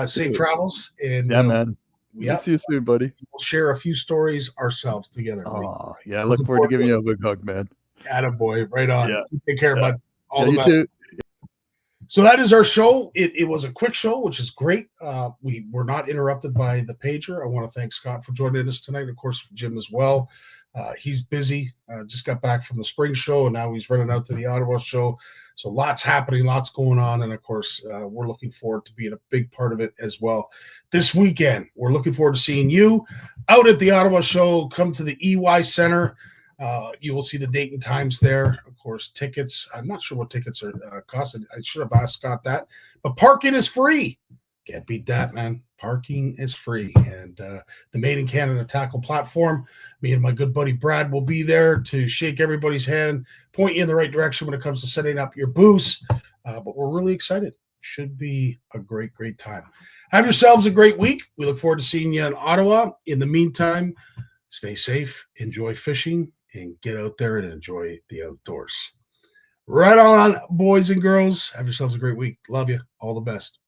Safe travels, and man. Yeah. See you soon, buddy. We'll share a few stories ourselves together. Oh, yeah. I look forward to giving you a big hug, man. Attaboy. Right on. Yeah. Take care, bud. All the you best. too. So that is our show. It was a quick show, which is great. We were not interrupted by the pager. I want to thank Scott for joining us tonight. Of course, Jim as well. He's busy. Just got back from the spring show, and now he's running out to the Ottawa show. So lots happening, lots going on. And of course, we're looking forward to being a big part of it as well. This weekend, we're looking forward to seeing you out at the Ottawa show. Come to the EY Center. You will see the date and times there. Of course, tickets. I'm not sure what tickets are costing. I should have asked Scott that. But parking is free. Can't beat that, man. Parking is free. And the Made in Canada Tackle platform, me and my good buddy Brad will be there to shake everybody's hand, point you in the right direction when it comes to setting up your booths. But we're really excited. Should be a great, great time. Have yourselves a great week. We look forward to seeing you in Ottawa. In the meantime, stay safe, enjoy fishing, and get out there and enjoy the outdoors. Right on, boys and girls. Have yourselves a great week. Love you. All the best.